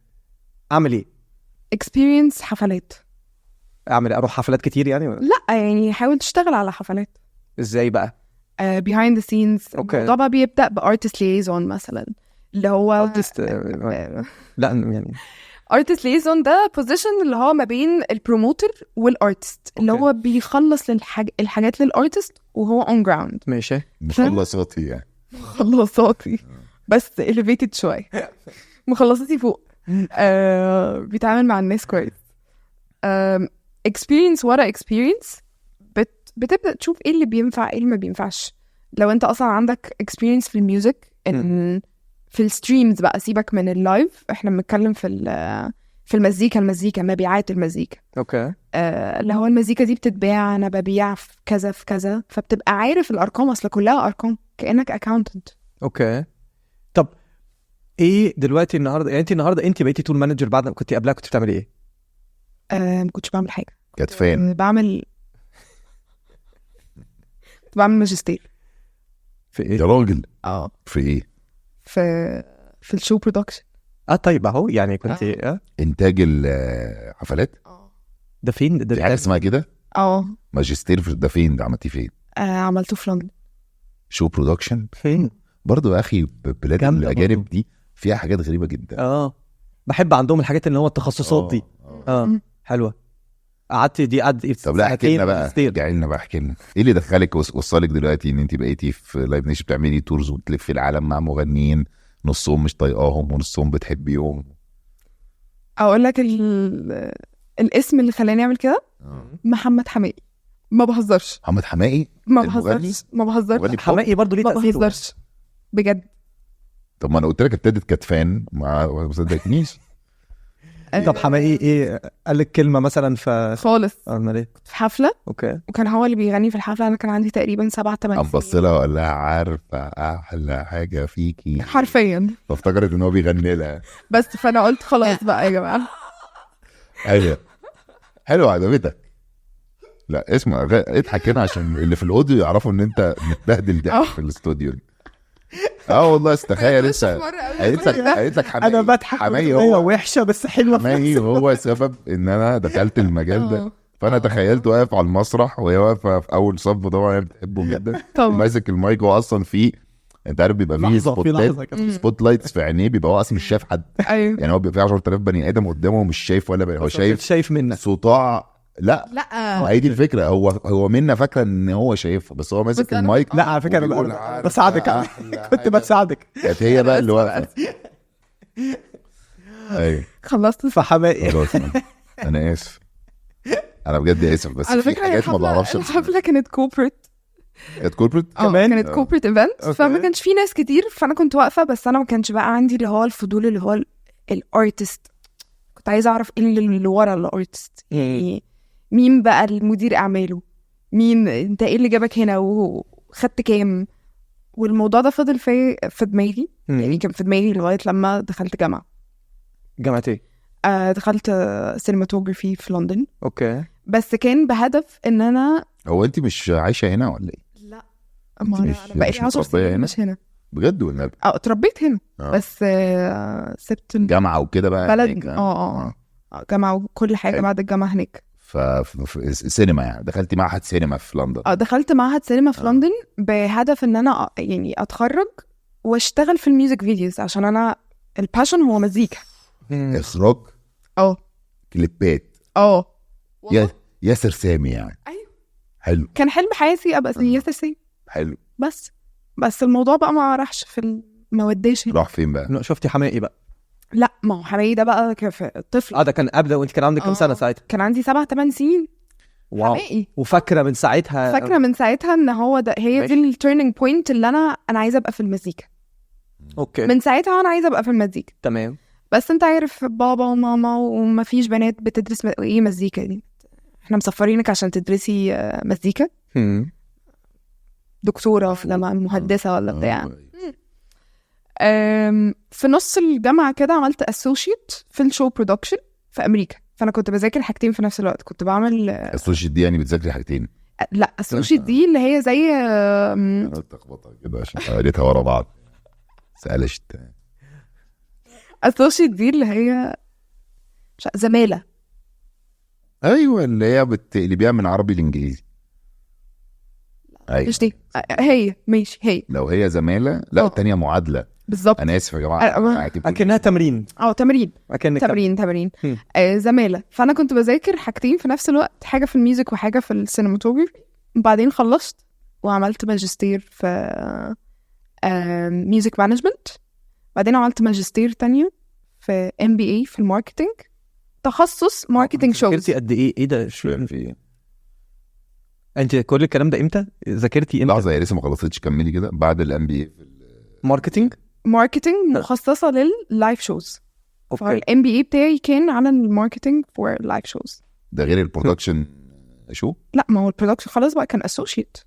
اعمل ايه؟ اكسبيرينس حفلات. اروح حفلات كتير يعني؟ لا يعني حاول تشتغل على حفلات. ازاي بقى؟ behind the scenes. الموضوع بقى بيبدأ بارتست ليزون مثلا، اللي هو ارتست لا يعني ارتست ليزون ده بوزيشن اللي هو ما بين البروموتر والارتست، اللي هو بيخلص الحاجات للارتست وهو اون جراوند. ماشي. مخلصاتي يعني. مخلصاتي بس elevated شويه. مخلصاتي فوق. بيتعامل مع الناس كويس. experience ورا experience بتبدأ تشوف ايه اللي بينفع ايه اللي ما بينفعش. لو انت اصلا عندك experience في الميوزك في الستريمز بقى، سيبك من اللايف، احنا بنتكلم في المزيكا مبيعات المزيكا. اوكي. اللي هو المزيكا دي بتتباع، انا ببيع في كذا في كذا، فبتبقى عارف الارقام، اصلا كلها ارقام كأنك اكاونتنت. اوكي. طب ايه دلوقتي النهارده، يعني انت بقيتي تول مانجر بعد ما كنت قبلها كنت بتعملي ايه؟ ما كنتش بعمل حاجه. كانت فين؟ بعمل ماجستير. في ايه يا راجل؟ في ايه؟ في الشو برودكشن. طيب اهو يعني كنت انتاج الحفلات. ده فين؟ ده في حاجه اسمها كده؟ ماجستير ده فين؟ ده عملتيه فين؟ عملته في لندن. شو برودكشن فين برضو يا اخي؟ بلاد الاجانب دي فيها حاجات غريبه جدا. بحب عندهم الحاجات اللي هو التخصصات دي. حلوه. قعدت طب لا احكي لنا بقى، احكي لنا ايه اللي دخلك وصلك دلوقتي ان انت بقيتي في لايف نيشن بتعملي تورز وتلفي العالم مع مغنيين نصهم مش طايقاهم ونصهم بتحبيهم؟ اقول لك الاسم اللي خلاني اعمل كده محمد حماقي. ما بهزرش. محمد حماقي؟ ما بهزرش. حماقي برضو ليه تأثير. ما بهزرش بجد. طب ما انا قلت لك ابتدت كتفان ما صدقتنيش. طب حماقي ايه قال لك كلمه مثلا خالص؟ في حفله. اوكي. وكان هو اللي بيغني في الحفله. انا كان عندي تقريبا 7-8 سنين. بص لها وقال لها عارفه احلى حاجه فيكي حرفيا. فافتكرت ان هو بيغني لها بس فانا قلت خلاص بقى يا جماعه. حلو عجبتك؟ لا اسمع اضحك هنا عشان اللي في الاوديو يعرفوا ان انت متبهدل ضحك في الاستوديو. والله استخيل لسه قالت لك حماقي. انا بضحك حماقي هو وحشه بس حلوه. حماقي هو سبب ان انا دخلت المجال ده. فانا تخيلت واقف على المسرح وهي واقفه في اول صف، طبعا هي بتحبه جدا، ماسك المايك. هو اصلا فيه انت عارف بيبقى فيه سبوت لايتس في عينيه، بيبقى هو اصلا مش شايف حد. يعني هو بيبقى فيه 10,000 بني ادم قدامه ومش شايف ولا هو شايف منك صوتاع. لا هي دي الفكره. هو منا فاكره ان هو شايفها بس هو ماسك المايك. لا على فكره انا بساعدك. كنت بساعدك. كانت هي بقى اللي واقفه. ايوه خلصت. فحماقي خلاص انا اسف، انا بجد اسف، بس في حاجات ما بعرفش. الحفله كانت كوبريت. كانت كوبريت كمان. كانت كوبريت ايفنت، فما كانش في ناس كتير، فانا كنت واقفه بس. انا ما كانش بقى عندي اللي هو الفضول اللي هو الارتست. كنت عايزه اعرف ايه اللي ورا الارتست. مين بقى المدير اعماله، مين انت، ايه اللي جابك هنا وخدت كام. والموضوع ده فضل في دماغي. يعني كان في دماغي لغايه لما دخلت جامعه ايه؟ دخلت سينماتوجرافي في لندن. اوكي. بس كان بهدف ان انا. هو انت مش عايشه هنا ولا ايه؟ لا انا بقالي 10 سنين مش هنا بجد ولا؟ اتربيت هنا. بس سبت الجامعه وكده بقى بلد. جامعه وكل حاجه بعد الجامعه هناك. في سينما يعني دخلتي معهد سينما في لندن؟ دخلت معهد سينما في لندن بهدف ان انا يعني اتخرج واشتغل في الميوزك فيديوز، عشان انا الباشن هو مزيكا، اخراج، كليبات، ياسر سامي يعني. ايوه حلو، كان حلم حياتي ابقى زي ياسر سامي. حلو. بس الموضوع بقى ما راحش في الموديش. راح فين بقى؟ شفتي حماقي بقى؟ لا، ما هو حماقي ده بقى طفل. ده كان قبل، وانت كان عندك كام سنه ساعتها؟ كان عندي 7-8 سنين. واو. حماقي. وفاكره من ساعتها ان هو ده، هي دي التيرنينج بوينت اللي انا عايزه ابقى في المزيكا. اوكي. من ساعتها انا عايزه ابقى في المزيكا. تمام. بس انت عارف بابا وماما وما فيش بنات بتدرس ايه مزيكا دي، احنا مسفرينك عشان تدرسي مزيكا، دكتوره لما مهندسه ولا بتاع. في نص الجامعه كده عملت اسوشيت في الشو برودكشن في امريكا، فانا كنت بذاكر حاجتين في نفس الوقت. كنت بعمل اسوشيت دي يعني بتذاكري حاجتين؟ لا، اسوشيت دي اللي هي زي انا اتلخبطت كده عشان قريتها ورا بعض. سألشت. اسوشيت دي اللي هي زماله. ايوه، اللي هي بتقلبيها من عربي لانجليزي. مش دي هي، ماشي هي. لو هي زماله، لا الثانيه معادله. بالظبط. انا اسف يا جماعه. اكنها تمرين. تمرين. زماله. فانا كنت بذاكر حاجتين في نفس الوقت، حاجه في الميوزك وحاجه في السينماتوجرافي. وبعدين خلصت وعملت ماجستير في ميوزك مانجمنت. بعدين عملت ماجستير تانية في MBA في الماركتينج، تخصص ماركتينج شوز. ذاكرتي قد ايه ده؟ شو في انت كل الكلام ده امتى ذاكرتي؟ امتى؟ لحظه، هي لسه ما خلصتش، كملي كده. بعد الMBA في ماركتينج مخصصه لللايف شوز. فالMBA بتاعي كان على الماركتينج فور لايف شوز. ده غير البرودكشن شو؟ لا، ما هو البرودكشن خلاص بقى كان اسوشيت.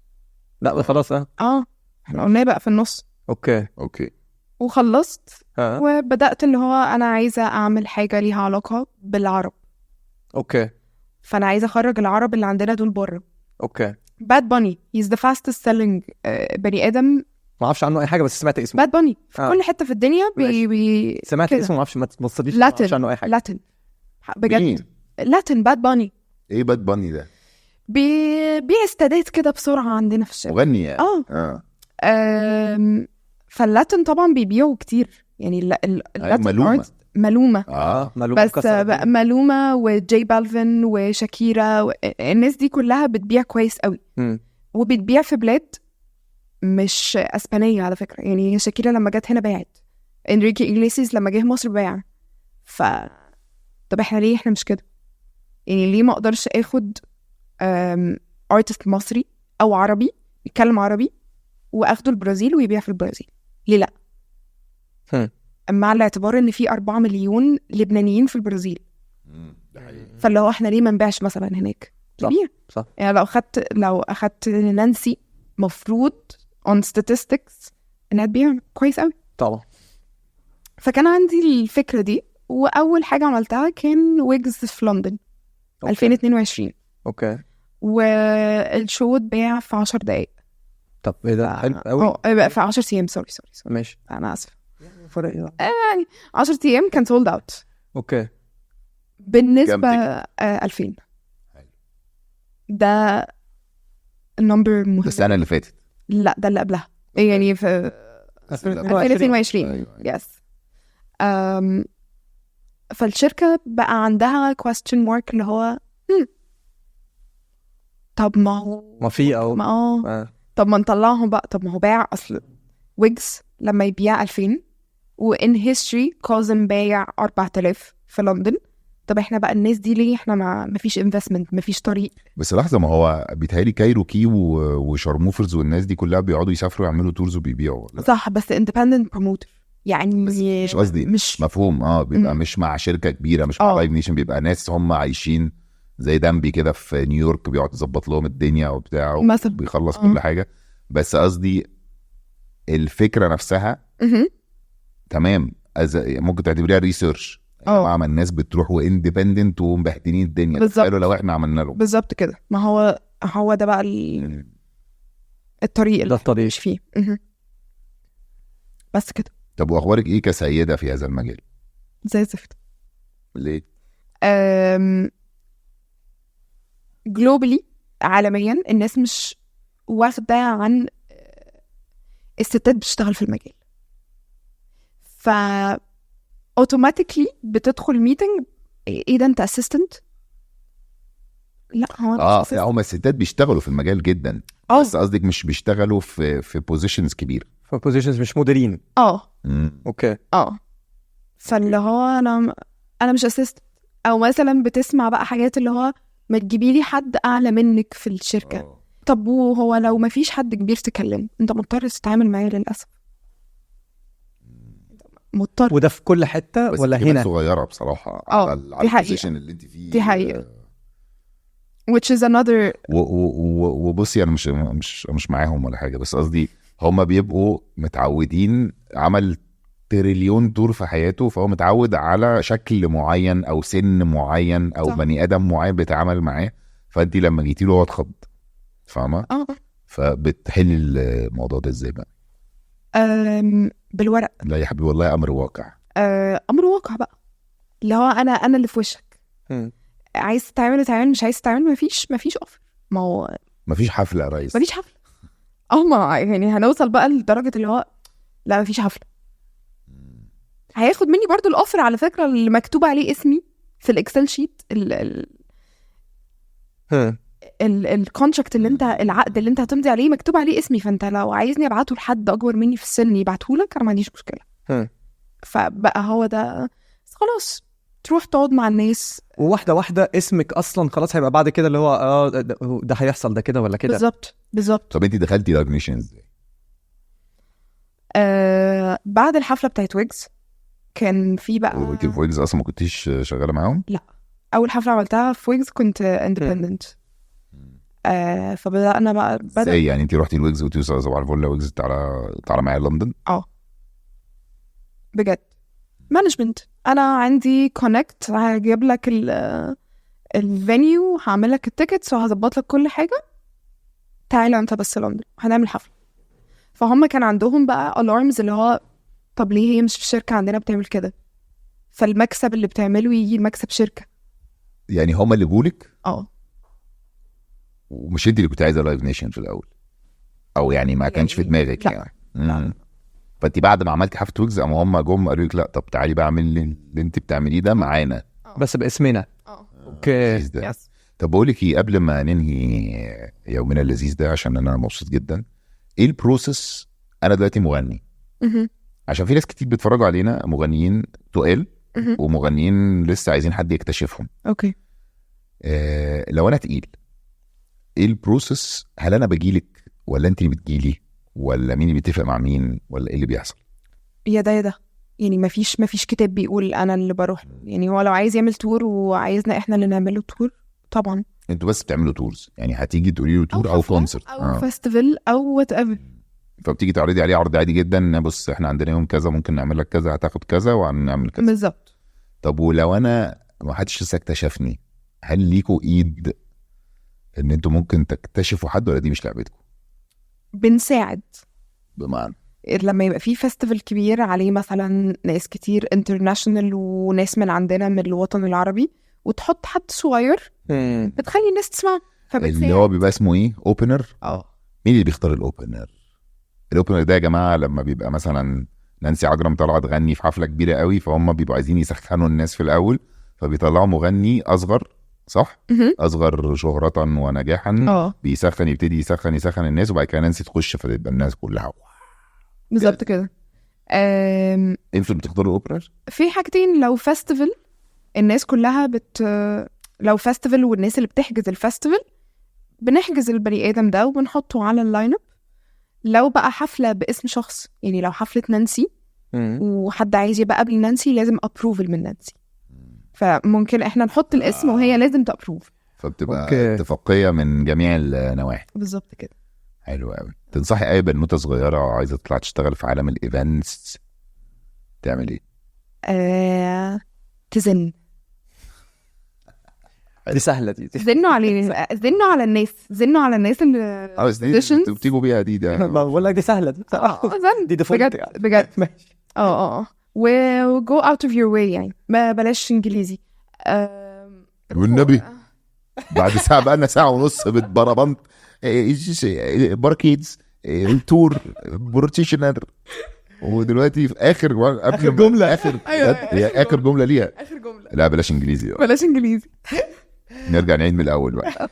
لا خلاص. احنا قلنا بقى في النص. اوكي. وخلصت. وبدأت اللي هو انا عايزه اعمل حاجه ليها علاقه بالعرب. اوكي. فانا عايزه اخرج العرب اللي عندنا دول بره. اوكي. باد باني he's the fastest selling بني ادم. ما اعرفش عنه اي حاجه، بس سمعت اسمه. باد باني في كل حته في الدنيا سمعت كده. اسمه، ما اعرفش، ما تصدقيش. ما اعرفش عنه اي حاجه. لاتن بجد. لاتن باد باني. ايه باد باني ده؟ بيبيع استادات كده بسرعه عندنا في الشارع. مغني يعني. فاللاتن طبعا بيبيعوا كتير يعني. اللاتن ملومة. بس ملومة وجاي بالفن وشاكيرا الناس دي كلها بتبيع كويس قوي. وبتبيع في بلاد مش اسبانية على فكرة. يعني شاكيرا لما جت هنا باعت، انريكي إغليسيس لما جه مصر باع. طب احنا مش كده؟ يعني ليه ما اقدرش اخد ارتست مصري او عربي يتكلم عربي واخده البرازيل ويبيع في البرازيل؟ ليه لا؟ مع الاعتبار ان في 4 مليون لبنانيين في البرازيل. فاللي هو احنا ليه ما نبيعش مثلا هناك؟ صح. يعني لو اخدت نانسي مفروض on statistics انها تبيع كويس قوي طبعا. فكان عندي الفكرة دي، واول حاجة عملتها كان ويجز في لندن 2022. اوكي. والشو اتباع في 10 دقايق. طب ايه ده؟ حلو قوي. في 10 ايام. سوري ماشي، انا اسف. فرق ايه؟ يعني 10 ايام كان سولد اوت. اوكي. بالنسبة 2000 ده النمبر مهم. السنة اللي فاتت؟ لا، ده اللي قبلها. يعني في 2022. يس. فالشركة بقى عندها question mark اللي هو طب ما هو ما في او طب ما نطلعهم بقى. طب ما هو باع اصل ويجز لما يبيع 2000 وان هيستوري كوزن بايع 4000 في لندن. طب احنا بقى الناس دي ليه احنا ما فيش انفستمنت، ما فيش طريق؟ بس لحظه، ما هو بيتهيألي كايروكي وشارموفرز والناس دي كلها بيقعدوا يسافروا يعملوا تورز وبيبيعوا. صح، بس اندبندنت بروموتر يعني. مش قصدي، مش مفهوم. بيبقى مش مع شركه كبيره، مش مع لايف نيشن. بيبقى ناس هم عايشين زي دمبي كده في نيويورك، بيقعد يظبط لهم الدنيا وبتاع وبيخلص كل حاجه. بس قصدي الفكره نفسها تمام، ممكن تعتبريها ريسيرش. مع الناس بتروح واندبندنت ومبهدلين الدنيا. تخيلوا لو احنا عملنا له بالظبط كده. ما هو ده بقى الطريق اللي مش فيه. بس كده. طب واخبارك ايه كسيدة في هذا المجال؟ زي الزفت. ليه؟ globally عالميا الناس مش واخدة عن الستات بتشتغل في المجال، ف automatically بتدخل ميتنج ايه ده انت اسيستنت؟ لا هو هم الستات بيشتغلوا في المجال جدا، بس قصدك مش بيشتغلوا في بوزيشنز كبيره، في بوزيشنز مش مديرين. اوكي. فاللي هو انا مش اسيستنت، او مثلا بتسمع بقى حاجات اللي هو ما تجيبي لي حد اعلى منك في الشركه. طب وهو لو ما فيش حد كبير تكلم انت مضطر تتعامل معاه للاسف، مضطر. وده في كل حته ولا هنا؟ صغيره بصراحه على البوزيشن اللي انت فيه. دي حقيقه. which is another. وبصي انا مش معاهم ولا حاجه، بس قصدي هم بيبقوا متعودين، عمل تريليون دور في حياته، فهو متعود على شكل معين او سن معين او صح. بني ادم معين بيتعامل معاه، فانت لما جيتي له هو اتخض، فاهمه؟ فبتحل الموضوع ده ازاي بقى؟ بالورق. لا يا حبيبي والله امر واقع. امر واقع بقى، اللي هو انا اللي في وشك. عايز تعمل، مش عايز تعمل، مفيش اوفر. ما هو مفيش حفله يا ريس، مفيش حفله. ما يعني هنوصل بقى لدرجه اللي هو لا مفيش حفله. هياخد مني برضو الاوفر على فكره اللي مكتوب عليه اسمي في الاكسل شيت، الكونتراكت اللي انت، العقد اللي انت هتمضي عليه مكتوب عليه اسمي، فانت لو عايزني ابعته لحد اكبر مني في السن يبعته لك، انا ما عنديش مشكله. فبقى هو ده خلاص، تروح تقعد مع الناس وواحده واحده اسمك اصلا خلاص هيبقى بعد كده اللي هو ده هيحصل ده كده ولا كده. بالظبط. طب انت دخلتي لايف نيشن ازاي؟ بعد الحفله بتاعت ويجز كان في بقى. وانت في ويجز اصلا ما كنتيش شغاله معاهم؟ لا، اول حفله عملتها في ويجز كنت اندبندنت. فبدأنا بقى ازاي يعني؟ انت رحتي الويجز وقلتي صباح الفل ويجز تعالى معايا لندن؟ بجد مانجمنت، انا عندي كونكت، هجيب لك الفينيو، هعمل لك التيكتس وهظبط لك كل حاجه، تعالى انت بس لندن هنعمل حفله. فهم كان عندهم بقى الارمز اللي هو طب ليه هي مش في الشركه عندنا بتعمل كده؟ فالمكسب اللي بتعمله يجي مكسب شركه. يعني هم اللي جولك؟ ومش انت اللي كنت عايزه لايف نيشن في الاول، او يعني ما كانش في دماغك؟ لا. يعني فانت بعد ما عملتي حفله ويجز هم جم قالوا لك لا طب تعالي بقى اعمل اللي انت بتعمليه ده معانا بس باسمنا. اوكي. طب بقول لك ايه، قبل ما ننهي يومنا اللذيذ ده عشان انا مبسوط جدا، ايه البروسيس؟ انا دلوقتي مغني، عشان في ناس كتير بيتفرجوا علينا مغنيين تقال ومغنيين لسه عايزين حد يكتشفهم. اوكي. لو انا تقيل، ايه البروسيس؟ هل انا بجيلك ولا انت اللي بتجيلي ولا مين اللي بيتفق مع مين ولا ايه اللي بيحصل؟ يا ده يعني مفيش كتاب بيقول انا اللي بروح. يعني هو لو عايز يعمل تور وعايزنا احنا اللي نعمله تور طبعا. انتوا بس بتعملوا تورز؟ يعني هتيجي تقولي له تور او كونسرت او فيستيفال او وات ايفر، فبتيجي تعرضي عليه عرض عادي جدا، بص احنا عندنا يوم كذا ممكن نعمل لك كذا، هتاخد كذا وهنعمل كذا. بالظبط. طب ولو انا ما حدش لسه اكتشفني، هل ليكوا ايد ان انتوا ممكن تكتشفوا حد ولا دي مش لعبتكم؟ بنساعد. بمعنى لما يبقى في فيستيفال كبير عليه مثلا ناس كتير انترناشونال وناس من عندنا من الوطن العربي، وتحط حد صغير بتخلي الناس تسمع، اللي هو بيبقى اسمه ايه؟ اوبنر. مين اللي بيختار الاوبنر؟ الاوبنر ده يا جماعه لما بيبقى مثلا نانسي عجرم طالعه تغني في حفله كبيره قوي، فهم بيبقوا عايزين يسخنوا الناس في الاول، فبيطلعوا مغني اصغر، صح؟ اصغر شهرة ونجاحا، بيسخن، يبتدي يسخن الناس، وبعد كده نانسي تخش فتبقى الناس كلها بالظبط كده. انتوا بتختاروا الاوبنر؟ في حاجتين، لو فيستيفال الناس كلها لو فيستيفال والناس اللي بتحجز الفيستيفال بنحجز البني ادم ده وبنحطه على اللاين اب. لو بقى حفله باسم شخص، يعني لو حفله نانسي وحد عايز يبقى قبل نانسي لازم ابروفل من نانسي، فممكن احنا نحط الاسم وهي لازم تابروف، فبتبقى اتفاقيه من جميع النواحي. بالظبط كده. حلو قوي. تنصحي اي بنوته صغيره عايزه تطلع تشتغل في عالم الايفنتس تعمل ايه؟ تزن. دي سهله دي. زنوا على الناس اللي بتيجوا بيها دي ده. بقول لك دي سهله دي. دي بجد ماشي. و go out of your way، يعني ما بلاش انجليزي. والنبي بعد ساعه بقى لنا ساعه ونص بتبربنت باركيدز التور بروتيشنر، ودلوقتي في اخر آخر جملة. اخر جمله ليها. اخر جمله لا بلاش انجليزي بقى. بلاش انجليزي. نرجع نعيد من الاول بقى.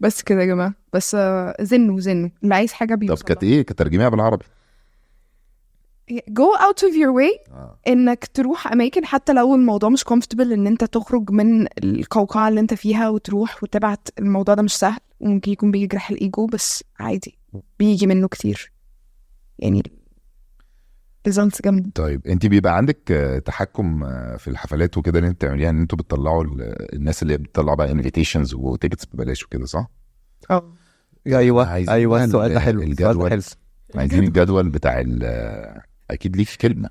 بس كده يا جماعه، بس زنوا اللي عايز حاجه طب بيوصل. كانت ايه كترجميها بالعربي؟ go out of your way انك تروح اماكن حتى لو الموضوع مش comfortable، ان انت تخرج من القوقعه اللي انت فيها وتروح وتبعت. الموضوع ده مش سهل وممكن يكون بيجرح الايجو، بس عادي بيجي منه كتير يعني results جامده. طيب انت بيبقى عندك تحكم في الحفلات وكده اللي انت بتعمليها، ان انتوا بتطلعوا الناس اللي بتطلعوا بقى انفيتيشنز وتيكتس ببلاش وكده صح؟ ايوه السؤال ده حلو. الجدول عايزين الجدول بتاع اكيد ليك كلمه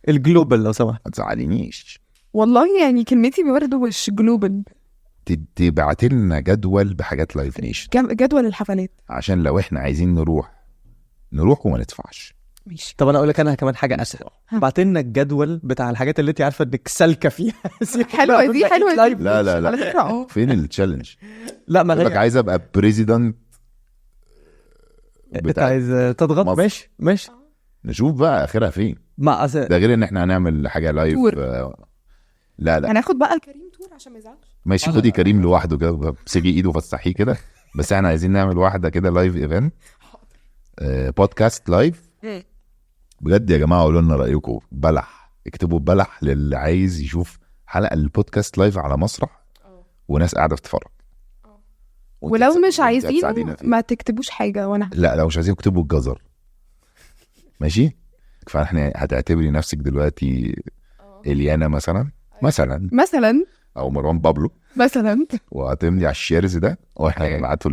الجلوبال لو سمحت. ما تزعلينيش والله يعني كلمتي برضه مش جلوبال. تبعت لنا جدول بحاجات لايف نيشن، جدول الحفلات عشان لو احنا عايزين نروح وما ندفعش. ماشي. طب انا اقول لك انا كمان حاجه اسهل، بعت لنا الجدول بتاع الحاجات اللي انت عارفه انك سالكه فيها. حلوه دي حلوه دي. لا على فكره فين التشالنج؟ لا ما غير عايز ابقى بريزيدنت انت عايز تضغط مصر. ماشي نشوف بقى اخرها فين. ده غير ان احنا هنعمل حاجه لايف. لا هناخد بقى كريم تور عشان ما يزعلش. ماشي خدي كريم لوحده كده سيبي ايده فسحيه كده، بس احنا عايزين نعمل واحده كده لايف ايفنت بودكاست لايف بجد يا جماعه. قولوا لنا رايكم. بلح اكتبوا بلح للي عايز يشوف حلقه البودكاست لايف على مسرح وناس قاعده بتتفرج. ولو مش عايزين ما تكتبوش حاجه. وانا لا لو مش عايزين اكتبوا الجزر ماشي. فاحنا هتعتبري نفسك دلوقتي إليانا مثلا او مروان بابلو مثلا، وهتملي على الشيرز ده واحنا نبعته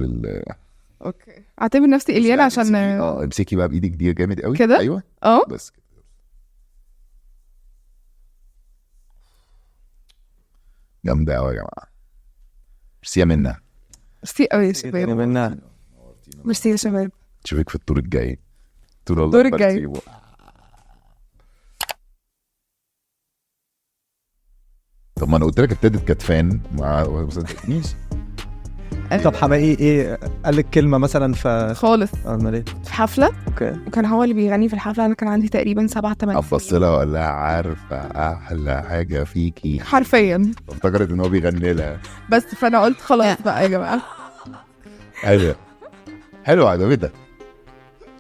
اوكي. اعتبر نفسي إليانا عشان امسكي بقى بايدك دي جامد قوي كده. ايوه بس كده. جامده قوي يا جماعه. ميرسي منى. ميرسي قوي يا شباب. ميرسي يا شباب. اشوفك في الدور الجاي. الدور الجاي. طب ما انا قلت لك ابتدت كتفان ما صدقتنيش. طب حماقي ايه قال لك كلمه مثلا خالص في حفله اوكي، وكان هو اللي بيغني في الحفله. انا كان عندي تقريبا 7-8 ابص لها وقال لها عارفه احلى حاجه فيكي حرفيا. افتكرت ان هو بيغني لها بس فانا قلت خلاص بقى يا جماعه. حلو عجبتك.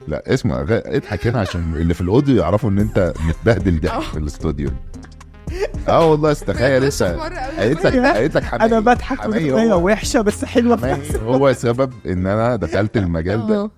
لا اسمع اضحك هنا عشان اللي في الاوديو يعرفوا ان انت متبهدل ضحك في الاستوديو. والله استخيل لسه قالت لك انا بضحك بطريقه وحشه بس حلوه. هو سبب ان انا دخلت المجال ده